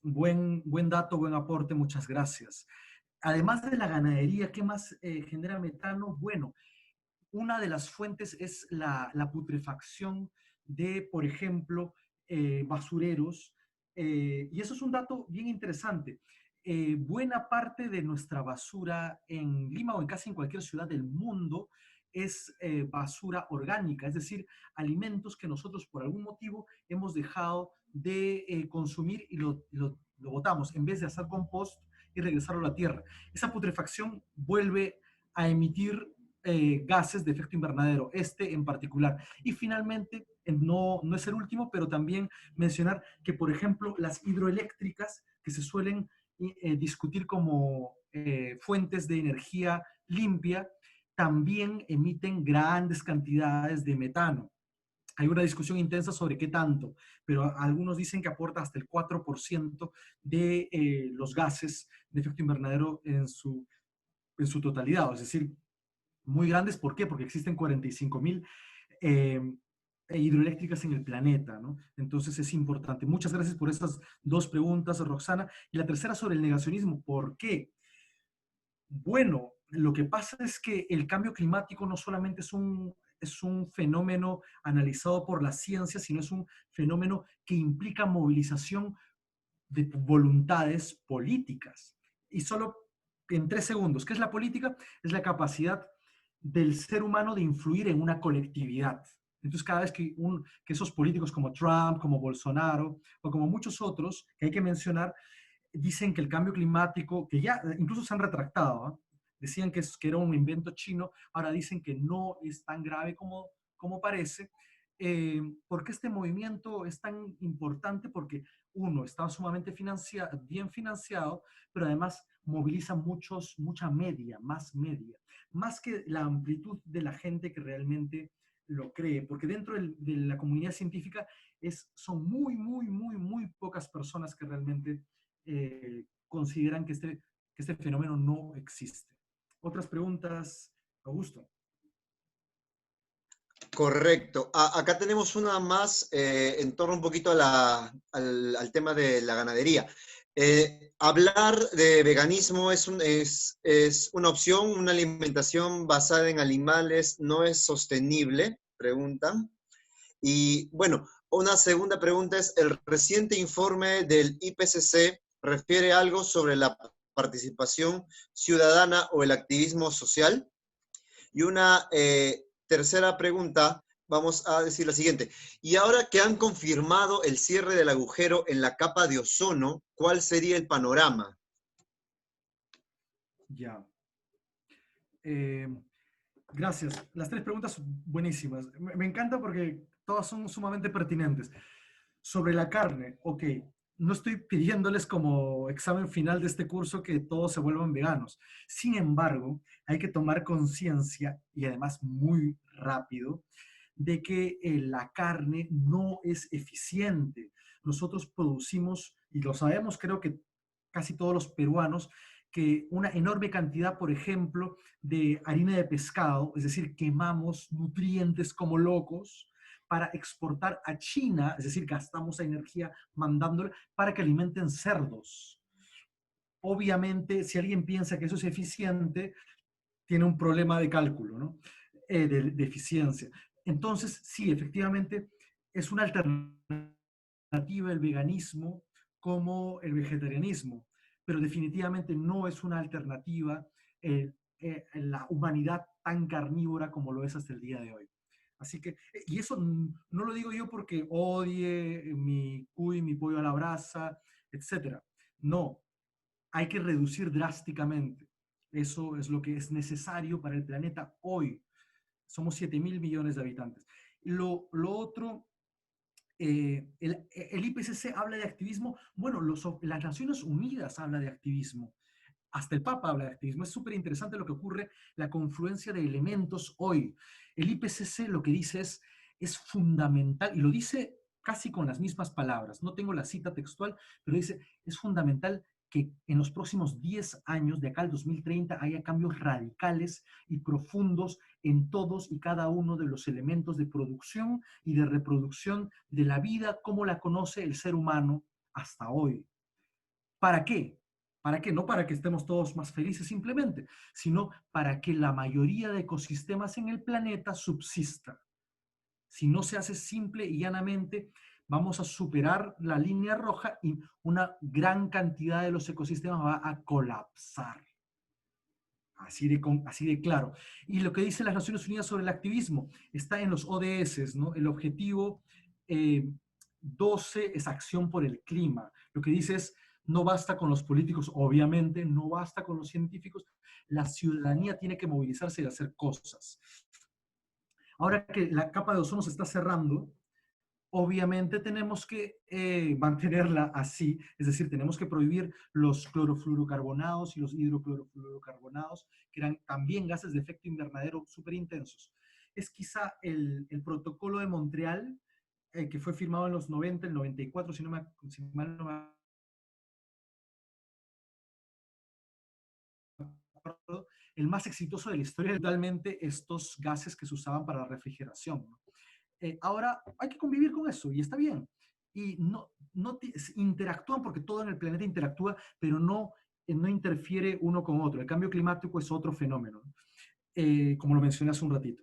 Buen dato, buen aporte, muchas gracias. Además de la ganadería, ¿qué más genera metano? Bueno, una de las fuentes es la putrefacción de, por ejemplo, basureros. Y eso es un dato bien interesante. Buena parte de nuestra basura en Lima o en casi en cualquier ciudad del mundo es basura orgánica, es decir, alimentos que nosotros por algún motivo hemos dejado de consumir y lo botamos en vez de hacer compost y regresarlo a la tierra. Esa putrefacción vuelve a emitir gases de efecto invernadero, este en particular. Y finalmente, no es el último, pero también mencionar que, por ejemplo, las hidroeléctricas que se suelen discutir como fuentes de energía limpia, también emiten grandes cantidades de metano. Hay una discusión intensa sobre qué tanto, pero algunos dicen que aporta hasta el 4% de los gases de efecto invernadero en su totalidad, es decir, muy grandes. ¿Por qué? Porque existen 45.000 hidroeléctricas en el planeta, ¿no? Entonces es importante. Muchas gracias por estas dos preguntas, Roxana. Y la tercera sobre el negacionismo. ¿Por qué? Bueno, lo que pasa es que el cambio climático no solamente es un fenómeno analizado por la ciencia, sino es un fenómeno que implica movilización de voluntades políticas. Y solo en 3 segundos, ¿qué es la política? Es la capacidad del ser humano de influir en una colectividad. Entonces, cada vez que esos políticos como Trump, como Bolsonaro, o como muchos otros que hay que mencionar, dicen que el cambio climático, que ya incluso se han retractado, ¿eh? Decían que era un invento chino, ahora dicen que no es tan grave como parece. ¿Por qué este movimiento es tan importante? Porque uno, está sumamente bien financiado, pero además moviliza mucha media, más que la amplitud de la gente que realmente lo cree, porque dentro de la comunidad científica son muy pocas personas que realmente consideran que este fenómeno no existe. ¿Otras preguntas, Augusto? Correcto. Acá tenemos una más en torno un poquito al tema de la ganadería. Hablar de veganismo es una opción, una alimentación basada en animales no es sostenible, preguntan. Y bueno, una segunda pregunta es, ¿el reciente informe del IPCC refiere algo sobre la participación ciudadana o el activismo social? Y una tercera pregunta, vamos a decir la siguiente. Y ahora que han confirmado el cierre del agujero en la capa de ozono, ¿cuál sería el panorama? Ya. Gracias. Las 3 preguntas buenísimas. Me encanta porque todas son sumamente pertinentes. Sobre la carne, ok, no estoy pidiéndoles como examen final de este curso que todos se vuelvan veganos. Sin embargo, hay que tomar conciencia, y además muy rápido, de que la carne no es eficiente. Nosotros producimos, y lo sabemos creo que casi todos los peruanos, que una enorme cantidad, por ejemplo, de harina de pescado, es decir, quemamos nutrientes como locos para exportar a China, es decir, gastamos la energía mandándola para que alimenten cerdos. Obviamente, si alguien piensa que eso es eficiente, tiene un problema de cálculo, ¿no? De eficiencia. Entonces, sí, efectivamente, es una alternativa el veganismo como el vegetarianismo, pero definitivamente no es una alternativa en la humanidad tan carnívora como lo es hasta el día de hoy. Así que, y eso no lo digo yo porque odie mi cuy, mi pollo a la brasa, etcétera. No, hay que reducir drásticamente. Eso es lo que es necesario para el planeta hoy. Somos 7.000 millones de habitantes. Lo otro, el IPCC habla de activismo. Bueno, las Naciones Unidas habla de activismo. Hasta el Papa habla de activismo. Es súper interesante lo que ocurre, la confluencia de elementos hoy. El IPCC lo que dice es fundamental, y lo dice casi con las mismas palabras. No tengo la cita textual, pero dice, es fundamental que en los próximos 10 años, de acá al 2030, haya cambios radicales y profundos en todos y cada uno de los elementos de producción y de reproducción de la vida como la conoce el ser humano hasta hoy. ¿Para qué? ¿Para qué? No para que estemos todos más felices simplemente, sino para que la mayoría de ecosistemas en el planeta subsista. Si no se hace simple y llanamente, vamos a superar la línea roja y una gran cantidad de los ecosistemas va a colapsar. Así de claro. Y lo que dicen las Naciones Unidas sobre el activismo está en los ODS, ¿no? El objetivo 12 es acción por el clima. Lo que dice es, no basta con los políticos, obviamente, no basta con los científicos, la ciudadanía tiene que movilizarse y hacer cosas. Ahora que la capa de ozono se está cerrando, obviamente tenemos que mantenerla así, es decir, tenemos que prohibir los clorofluorocarbonados y los hidroclorofluorocarbonados, que eran también gases de efecto invernadero súper intensos. Es quizá el protocolo de Montreal, que fue firmado en los 90, el 94, si mal no me acuerdo, el más exitoso de la historia, totalmente estos gases que se usaban para la refrigeración, ¿no? Ahora hay que convivir con eso y está bien. Y no interactúan porque todo en el planeta interactúa, pero no interfiere uno con otro. El cambio climático es otro fenómeno, como lo mencioné hace un ratito.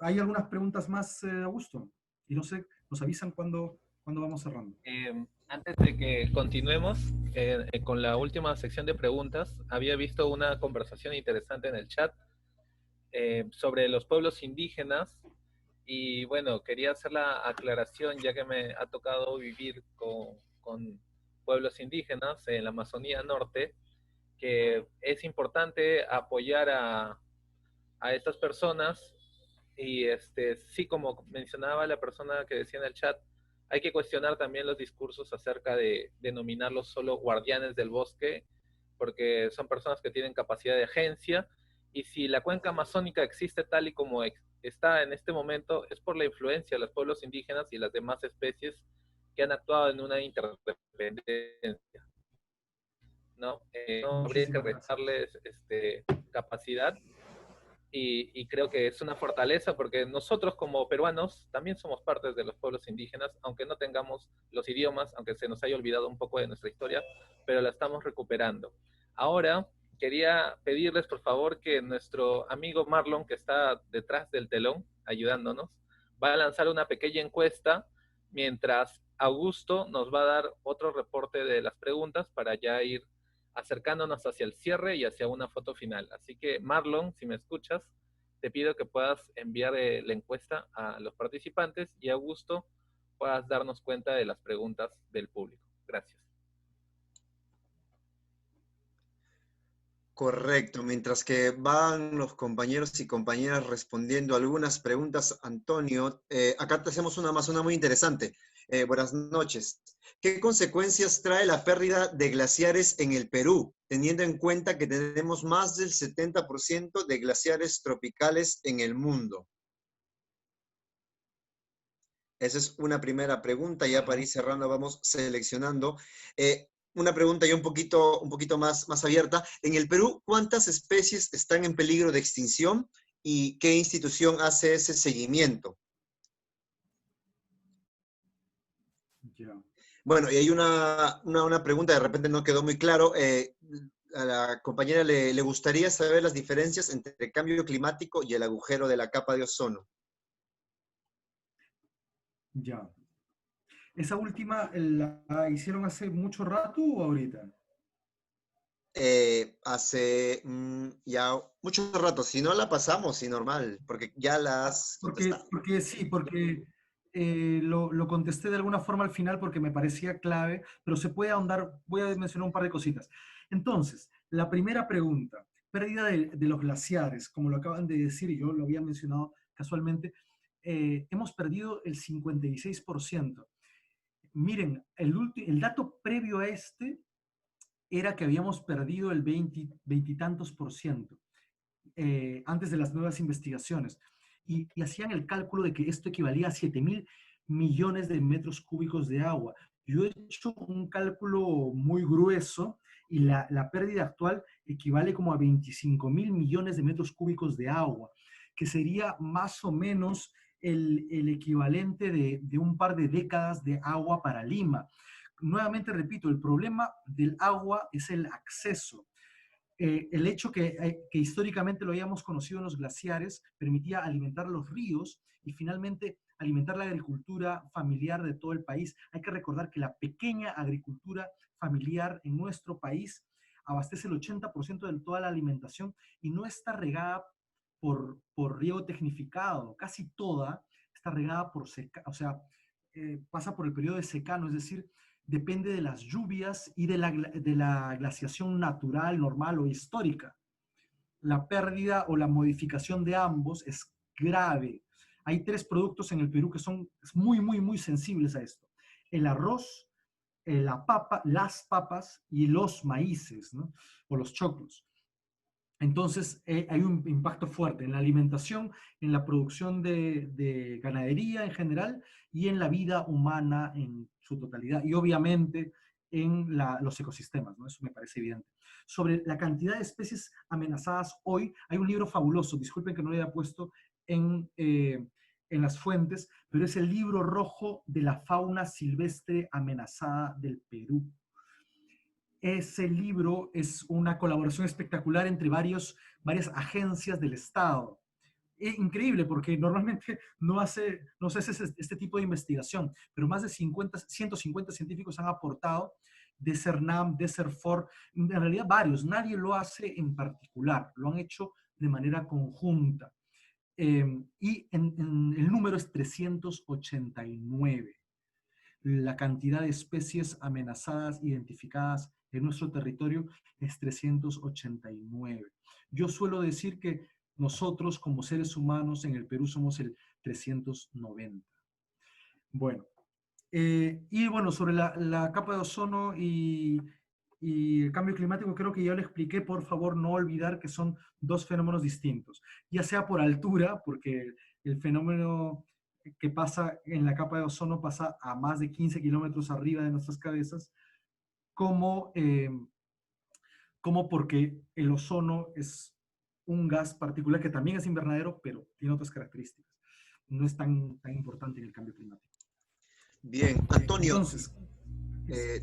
¿Hay algunas preguntas más, Augusto? Y no sé, nos avisan cuándo vamos cerrando. Antes de que continuemos con la última sección de preguntas, había visto una conversación interesante en el chat sobre los pueblos indígenas. Y bueno, quería hacer la aclaración, ya que me ha tocado vivir con pueblos indígenas en la Amazonía Norte, que es importante apoyar a estas personas. Y sí, como mencionaba la persona que decía en el chat, hay que cuestionar también los discursos acerca de denominarlos solo guardianes del bosque, porque son personas que tienen capacidad de agencia. Y si la cuenca amazónica existe tal y como está en este momento, es por la influencia de los pueblos indígenas y las demás especies que han actuado en una interdependencia, ¿no? No habría que restarles capacidad, y creo que es una fortaleza porque nosotros como peruanos también somos partes de los pueblos indígenas, aunque no tengamos los idiomas, aunque se nos haya olvidado un poco de nuestra historia, pero la estamos recuperando. Ahora quería pedirles por favor que nuestro amigo Marlon, que está detrás del telón ayudándonos, va a lanzar una pequeña encuesta mientras Augusto nos va a dar otro reporte de las preguntas para ya ir acercándonos hacia el cierre y hacia una foto final. Así que Marlon, si me escuchas, te pido que puedas enviar la encuesta a los participantes y Augusto puedas darnos cuenta de las preguntas del público. Gracias. Correcto, mientras que van los compañeros y compañeras respondiendo algunas preguntas, Antonio, acá te hacemos una muy interesante. Buenas noches. ¿Qué consecuencias trae la pérdida de glaciares en el Perú, teniendo en cuenta que tenemos más del 70% de glaciares tropicales en el mundo? Esa es una primera pregunta. Ya para ir cerrando vamos seleccionando. Una pregunta ya un poquito más abierta. En el Perú, ¿cuántas especies están en peligro de extinción y qué institución hace ese seguimiento? Yeah. Bueno, y hay una pregunta, de repente no quedó muy claro. A la compañera le gustaría saber las diferencias entre el cambio climático y el agujero de la capa de ozono. Ya. ¿Esa última la hicieron hace mucho rato o ahorita? Hace ya mucho rato. Si no la pasamos, sí, normal, porque ya las contestado. Porque lo contesté de alguna forma al final porque me parecía clave, pero se puede ahondar. Voy a mencionar un par de cositas. Entonces, la primera pregunta, pérdida de los glaciares, como lo acaban de decir, y yo lo había mencionado casualmente, hemos perdido el 56%. Miren, el dato previo a este era que habíamos perdido el 20 y tantos por ciento antes de las nuevas investigaciones. Y hacían el cálculo de que esto equivalía a 7.000 millones de metros cúbicos de agua. Yo he hecho un cálculo muy grueso y la pérdida actual equivale como a 25.000 millones de metros cúbicos de agua, que sería más o menos el equivalente de un par de décadas de agua para Lima. Nuevamente repito, el problema del agua es el acceso. El hecho que históricamente lo hayamos conocido en los glaciares permitía alimentar los ríos y finalmente alimentar la agricultura familiar de todo el país. Hay que recordar que la pequeña agricultura familiar en nuestro país abastece el 80% de toda la alimentación y no está regada por riego tecnificado. Casi toda está regada por seca, o sea, pasa por el periodo de secano, es decir, depende de las lluvias y de la glaciación natural, normal o histórica. La pérdida o la modificación de ambos es grave. Hay 3 productos en el Perú que son muy sensibles a esto. El arroz, la papa, las papas y los maíces, ¿no? O los choclos. Entonces, hay un impacto fuerte en la alimentación, en la producción de ganadería en general y en la vida humana en su totalidad. Y obviamente en los ecosistemas, ¿no? Eso me parece evidente. Sobre la cantidad de especies amenazadas hoy, hay un libro fabuloso, disculpen que no lo haya puesto en las fuentes, pero es el libro rojo de la fauna silvestre amenazada del Perú. Ese libro es una colaboración espectacular entre varias agencias del Estado. Es increíble porque normalmente no se hace este tipo de investigación, pero más de 150 científicos han aportado, de CERNAM, de CERFOR, en realidad varios, nadie lo hace en particular, lo han hecho de manera conjunta. Y el número es 389. La cantidad de especies amenazadas identificadas en nuestro territorio es 389. Yo suelo decir que nosotros como seres humanos en el Perú somos el 390. Bueno, y bueno, sobre la capa de ozono y el cambio climático, creo que ya lo expliqué. Por favor, no olvidar que son 2 fenómenos distintos, ya sea por altura, porque el fenómeno que pasa en la capa de ozono pasa a más de 15 kilómetros arriba de nuestras cabezas, como porque el ozono es un gas particular que también es invernadero, pero tiene otras características. No es tan importante en el cambio climático. Bien, Antonio, entonces,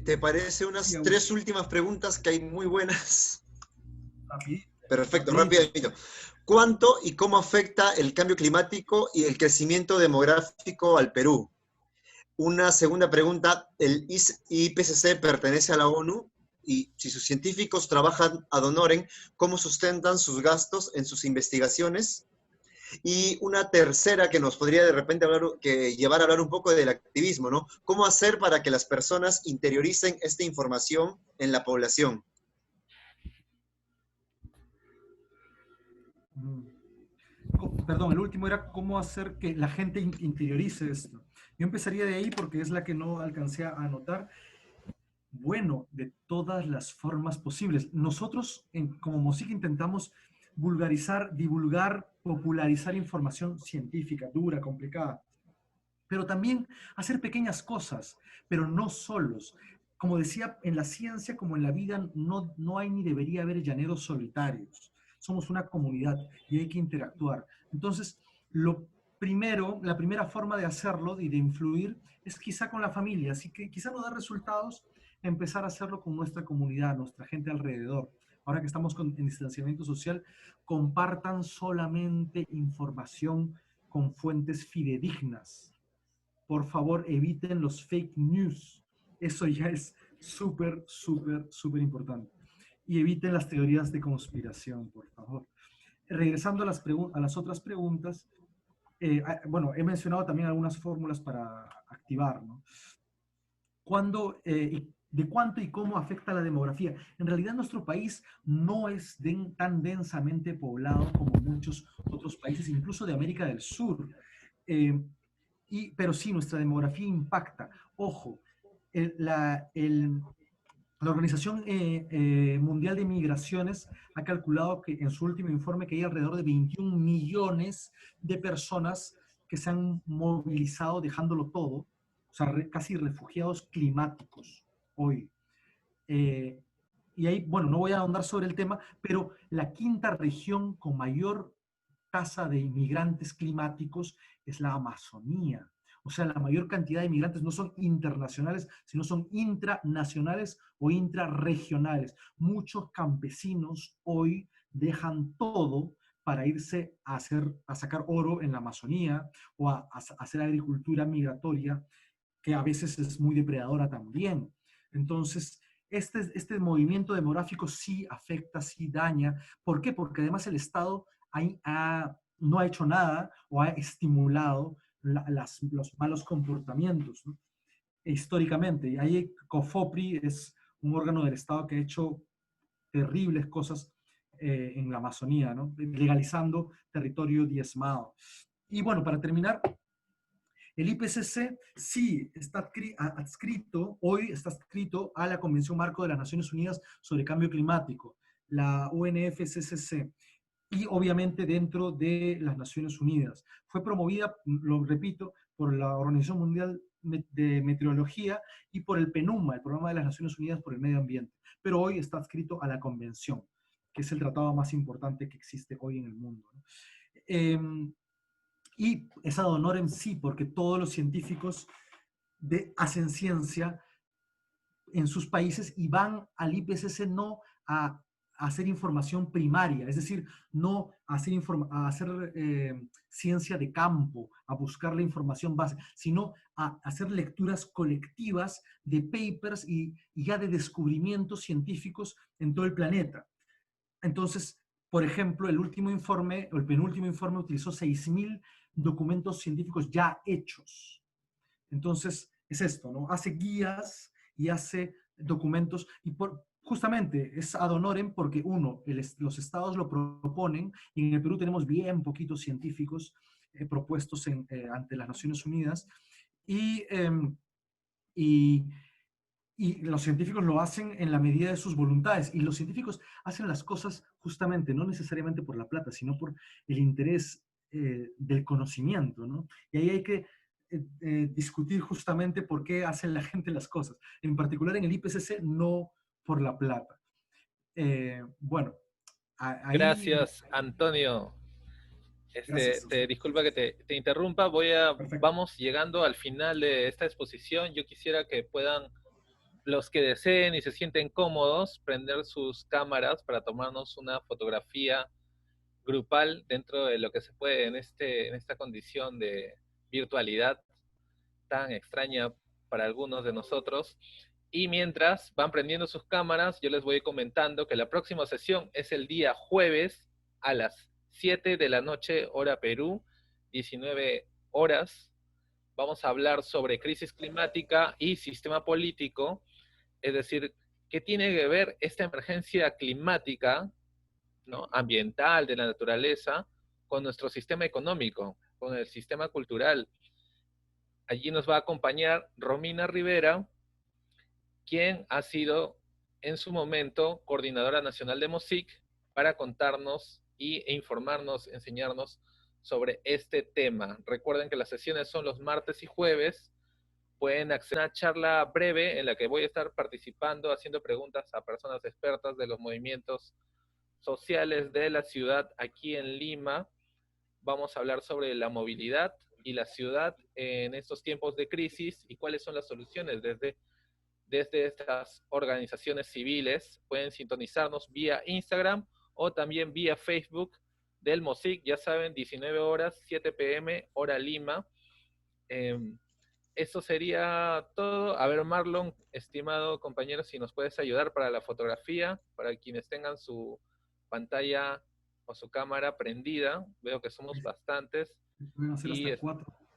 ¿te parece unas 3 últimas preguntas que hay muy buenas? Perfecto, rapidito. ¿Cuánto y cómo afecta el cambio climático y el crecimiento demográfico al Perú? Una segunda pregunta, ¿el IPCC pertenece a la ONU? Y si sus científicos trabajan ad honorem, ¿cómo sustentan sus gastos en sus investigaciones? Y una tercera que nos podría de repente llevar a hablar un poco del activismo, ¿no? ¿Cómo hacer para que las personas interioricen esta información en la población? Perdón, el último era cómo hacer que la gente interiorice esto. Yo empezaría de ahí porque es la que no alcancé a anotar. Bueno, de todas las formas posibles. Nosotros, como MOSIC, intentamos vulgarizar, divulgar, popularizar información científica, dura, complicada, pero también hacer pequeñas cosas, pero no solos. Como decía, en la ciencia como en la vida no hay ni debería haber llaneros solitarios. Somos una comunidad y hay que interactuar. Entonces, la primera forma de hacerlo y de influir es quizá con la familia. Así que quizá no da resultados, empezar a hacerlo con nuestra comunidad, nuestra gente alrededor. Ahora que estamos en distanciamiento social, compartan solamente información con fuentes fidedignas. Por favor, eviten los fake news. Eso ya es súper importante. Y eviten las teorías de conspiración, por favor. Regresando a las otras preguntas, bueno, he mencionado también algunas fórmulas para activar, ¿no? de cuánto y cómo afecta la demografía. En realidad nuestro país no es tan densamente poblado como muchos otros países, incluso de América del Sur. Eh, pero sí, nuestra demografía impacta. Ojo, la Organización Mundial de Migraciones ha calculado que en su último informe que hay alrededor de 21 millones de personas que se han movilizado dejándolo todo, o sea, casi refugiados climáticos hoy. Y ahí, bueno, no voy a ahondar sobre el tema, pero la quinta región con mayor tasa de inmigrantes climáticos es la Amazonía. O sea, la mayor cantidad de inmigrantes no son internacionales, sino son intranacionales o intrarregionales. Muchos campesinos hoy dejan todo para irse a sacar oro en la Amazonía o a hacer agricultura migratoria, que a veces es muy depredadora también. Entonces, este movimiento demográfico sí afecta, sí daña. ¿Por qué? Porque además el Estado no ha hecho nada o ha estimulado los malos comportamientos, ¿no? Históricamente. Y ahí COFOPRI es un órgano del Estado que ha hecho terribles cosas en la Amazonía, ¿no? Legalizando territorio diezmado. Y bueno, para terminar, el IPCC sí está hoy está adscrito a la Convención Marco de las Naciones Unidas sobre Cambio Climático, la UNFCCC, y obviamente dentro de las Naciones Unidas. Fue promovida, lo repito, por la Organización Mundial de Meteorología y por el PNUMA, el Programa de las Naciones Unidas por el Medio Ambiente, pero hoy está adscrito a la Convención, que es el tratado más importante que existe hoy en el mundo, ¿no? Y es ad honorem sí, porque todos los científicos hacen ciencia en sus países y van al IPCC no a hacer información primaria, es decir, no a hacer ciencia de campo, a buscar la información base, sino a hacer lecturas colectivas de papers y ya de descubrimientos científicos en todo el planeta. Entonces, por ejemplo, el último informe, o el penúltimo informe, utilizó 6.000 documentos científicos ya hechos. Entonces, es esto, ¿no? Hace guías y hace documentos, y justamente es ad honorem porque, uno, los estados lo proponen, y en el Perú tenemos bien poquitos científicos propuestos ante las Naciones Unidas, y, y y los científicos lo hacen en la medida de sus voluntades. Y los científicos hacen las cosas justamente, no necesariamente por la plata, sino por el interés del conocimiento, ¿no? Y ahí hay que discutir justamente por qué hacen la gente las cosas. En particular en el IPCC, no por la plata. Bueno, ahí... Gracias, Antonio. Gracias. Disculpa que te interrumpa. Vamos llegando al final de esta exposición. Yo quisiera que puedan los que deseen y se sienten cómodos prender sus cámaras para tomarnos una fotografía grupal dentro de lo que se puede en esta condición de virtualidad tan extraña para algunos de nosotros. Y mientras van prendiendo sus cámaras, yo les voy comentando que la próxima sesión es el día jueves a las 7 de la noche, hora Perú, 19 horas. Vamos a hablar sobre crisis climática y sistema político, es decir, ¿qué tiene que ver esta emergencia climática, ¿no?, ambiental, de la naturaleza, con nuestro sistema económico, con el sistema cultural? Allí nos va a acompañar Romina Rivera, quien ha sido en su momento coordinadora nacional de MOSIC, para contarnos e informarnos, enseñarnos sobre este tema. Recuerden que las sesiones son los martes y jueves. Pueden acceder a una charla breve en la que voy a estar participando, haciendo preguntas a personas expertas de los movimientos sociales de la ciudad aquí en Lima. Vamos a hablar sobre la movilidad y la ciudad en estos tiempos de crisis y cuáles son las soluciones desde estas organizaciones civiles. Pueden sintonizarnos vía Instagram o también vía Facebook del MOSIC. Ya saben, 19 horas, 7 p.m., hora Lima. Eso sería todo. A ver, Marlon, estimado compañero, si nos puedes ayudar para la fotografía, para quienes tengan su pantalla o su cámara prendida. Veo que somos bastantes. Pueden hacer hasta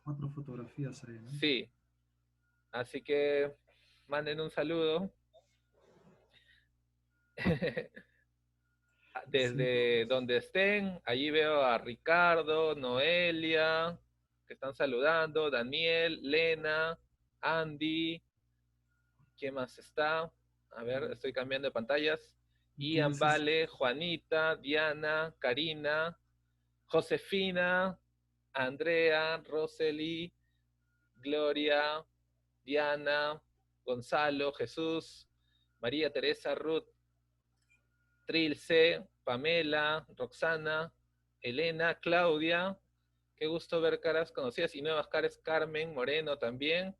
cuatro fotografías ahí, ¿no? Sí. Así que manden un saludo. Desde donde estén, allí veo a Ricardo, Noelia, que están saludando, Daniel, Lena, Andy, ¿quién más está? A ver, estoy cambiando de pantallas. Ian, Vale, Juanita, Diana, Karina, Josefina, Andrea, Rosely, Gloria, Diana, Gonzalo, Jesús, María Teresa, Ruth, Trilce, Pamela, Roxana, Elena, Claudia. Qué gusto ver caras conocidas y nuevas caras. Carmen Moreno también.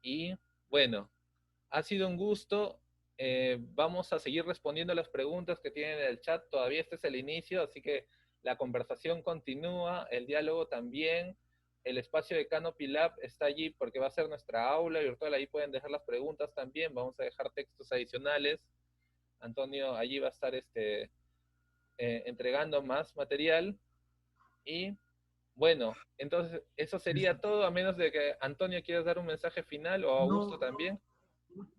Y bueno, ha sido un gusto. Vamos a seguir respondiendo las preguntas que tienen en el chat. Todavía este es el inicio, así que la conversación continúa, el diálogo también. El espacio de Canopy Lab está allí porque va a ser nuestra aula virtual. Ahí pueden dejar las preguntas también. Vamos a dejar textos adicionales. Antonio allí va a estar entregando más material. Y bueno, entonces eso sería todo, a menos de que Antonio quieras dar un mensaje final o Augusto también.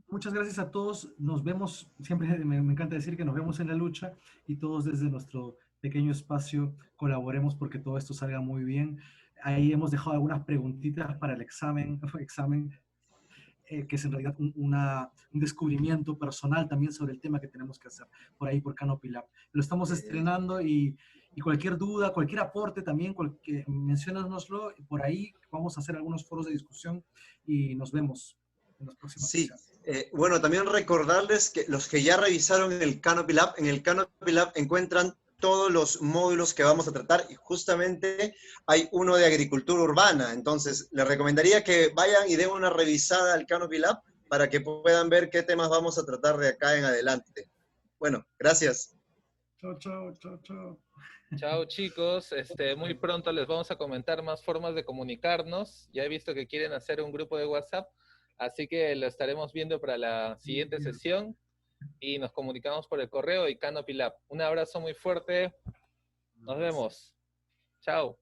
Muchas gracias a todos. Nos vemos, siempre me encanta decir que nos vemos en la lucha y todos desde nuestro pequeño espacio colaboremos porque todo esto salga muy bien. Ahí hemos dejado algunas preguntitas para el examen que es en realidad un descubrimiento personal también sobre el tema que tenemos que hacer por ahí por Canopy Lab. Lo estamos estrenando y cualquier duda, cualquier aporte también, menciónanoslo. Por ahí vamos a hacer algunos foros de discusión y nos vemos en las próximas sesiones. Bueno, también recordarles que los que ya revisaron en el Canopy Lab encuentran todos los módulos que vamos a tratar y justamente hay uno de agricultura urbana. Entonces, les recomendaría que vayan y den una revisada al Canopy Lab para que puedan ver qué temas vamos a tratar de acá en adelante. Bueno, gracias. Chao, chao, chao, chao. Chao chicos, muy pronto les vamos a comentar más formas de comunicarnos. Ya he visto que quieren hacer un grupo de WhatsApp, así que lo estaremos viendo para la siguiente sesión y nos comunicamos por el correo y Canopy Lab. Un abrazo muy fuerte, nos vemos. Chao.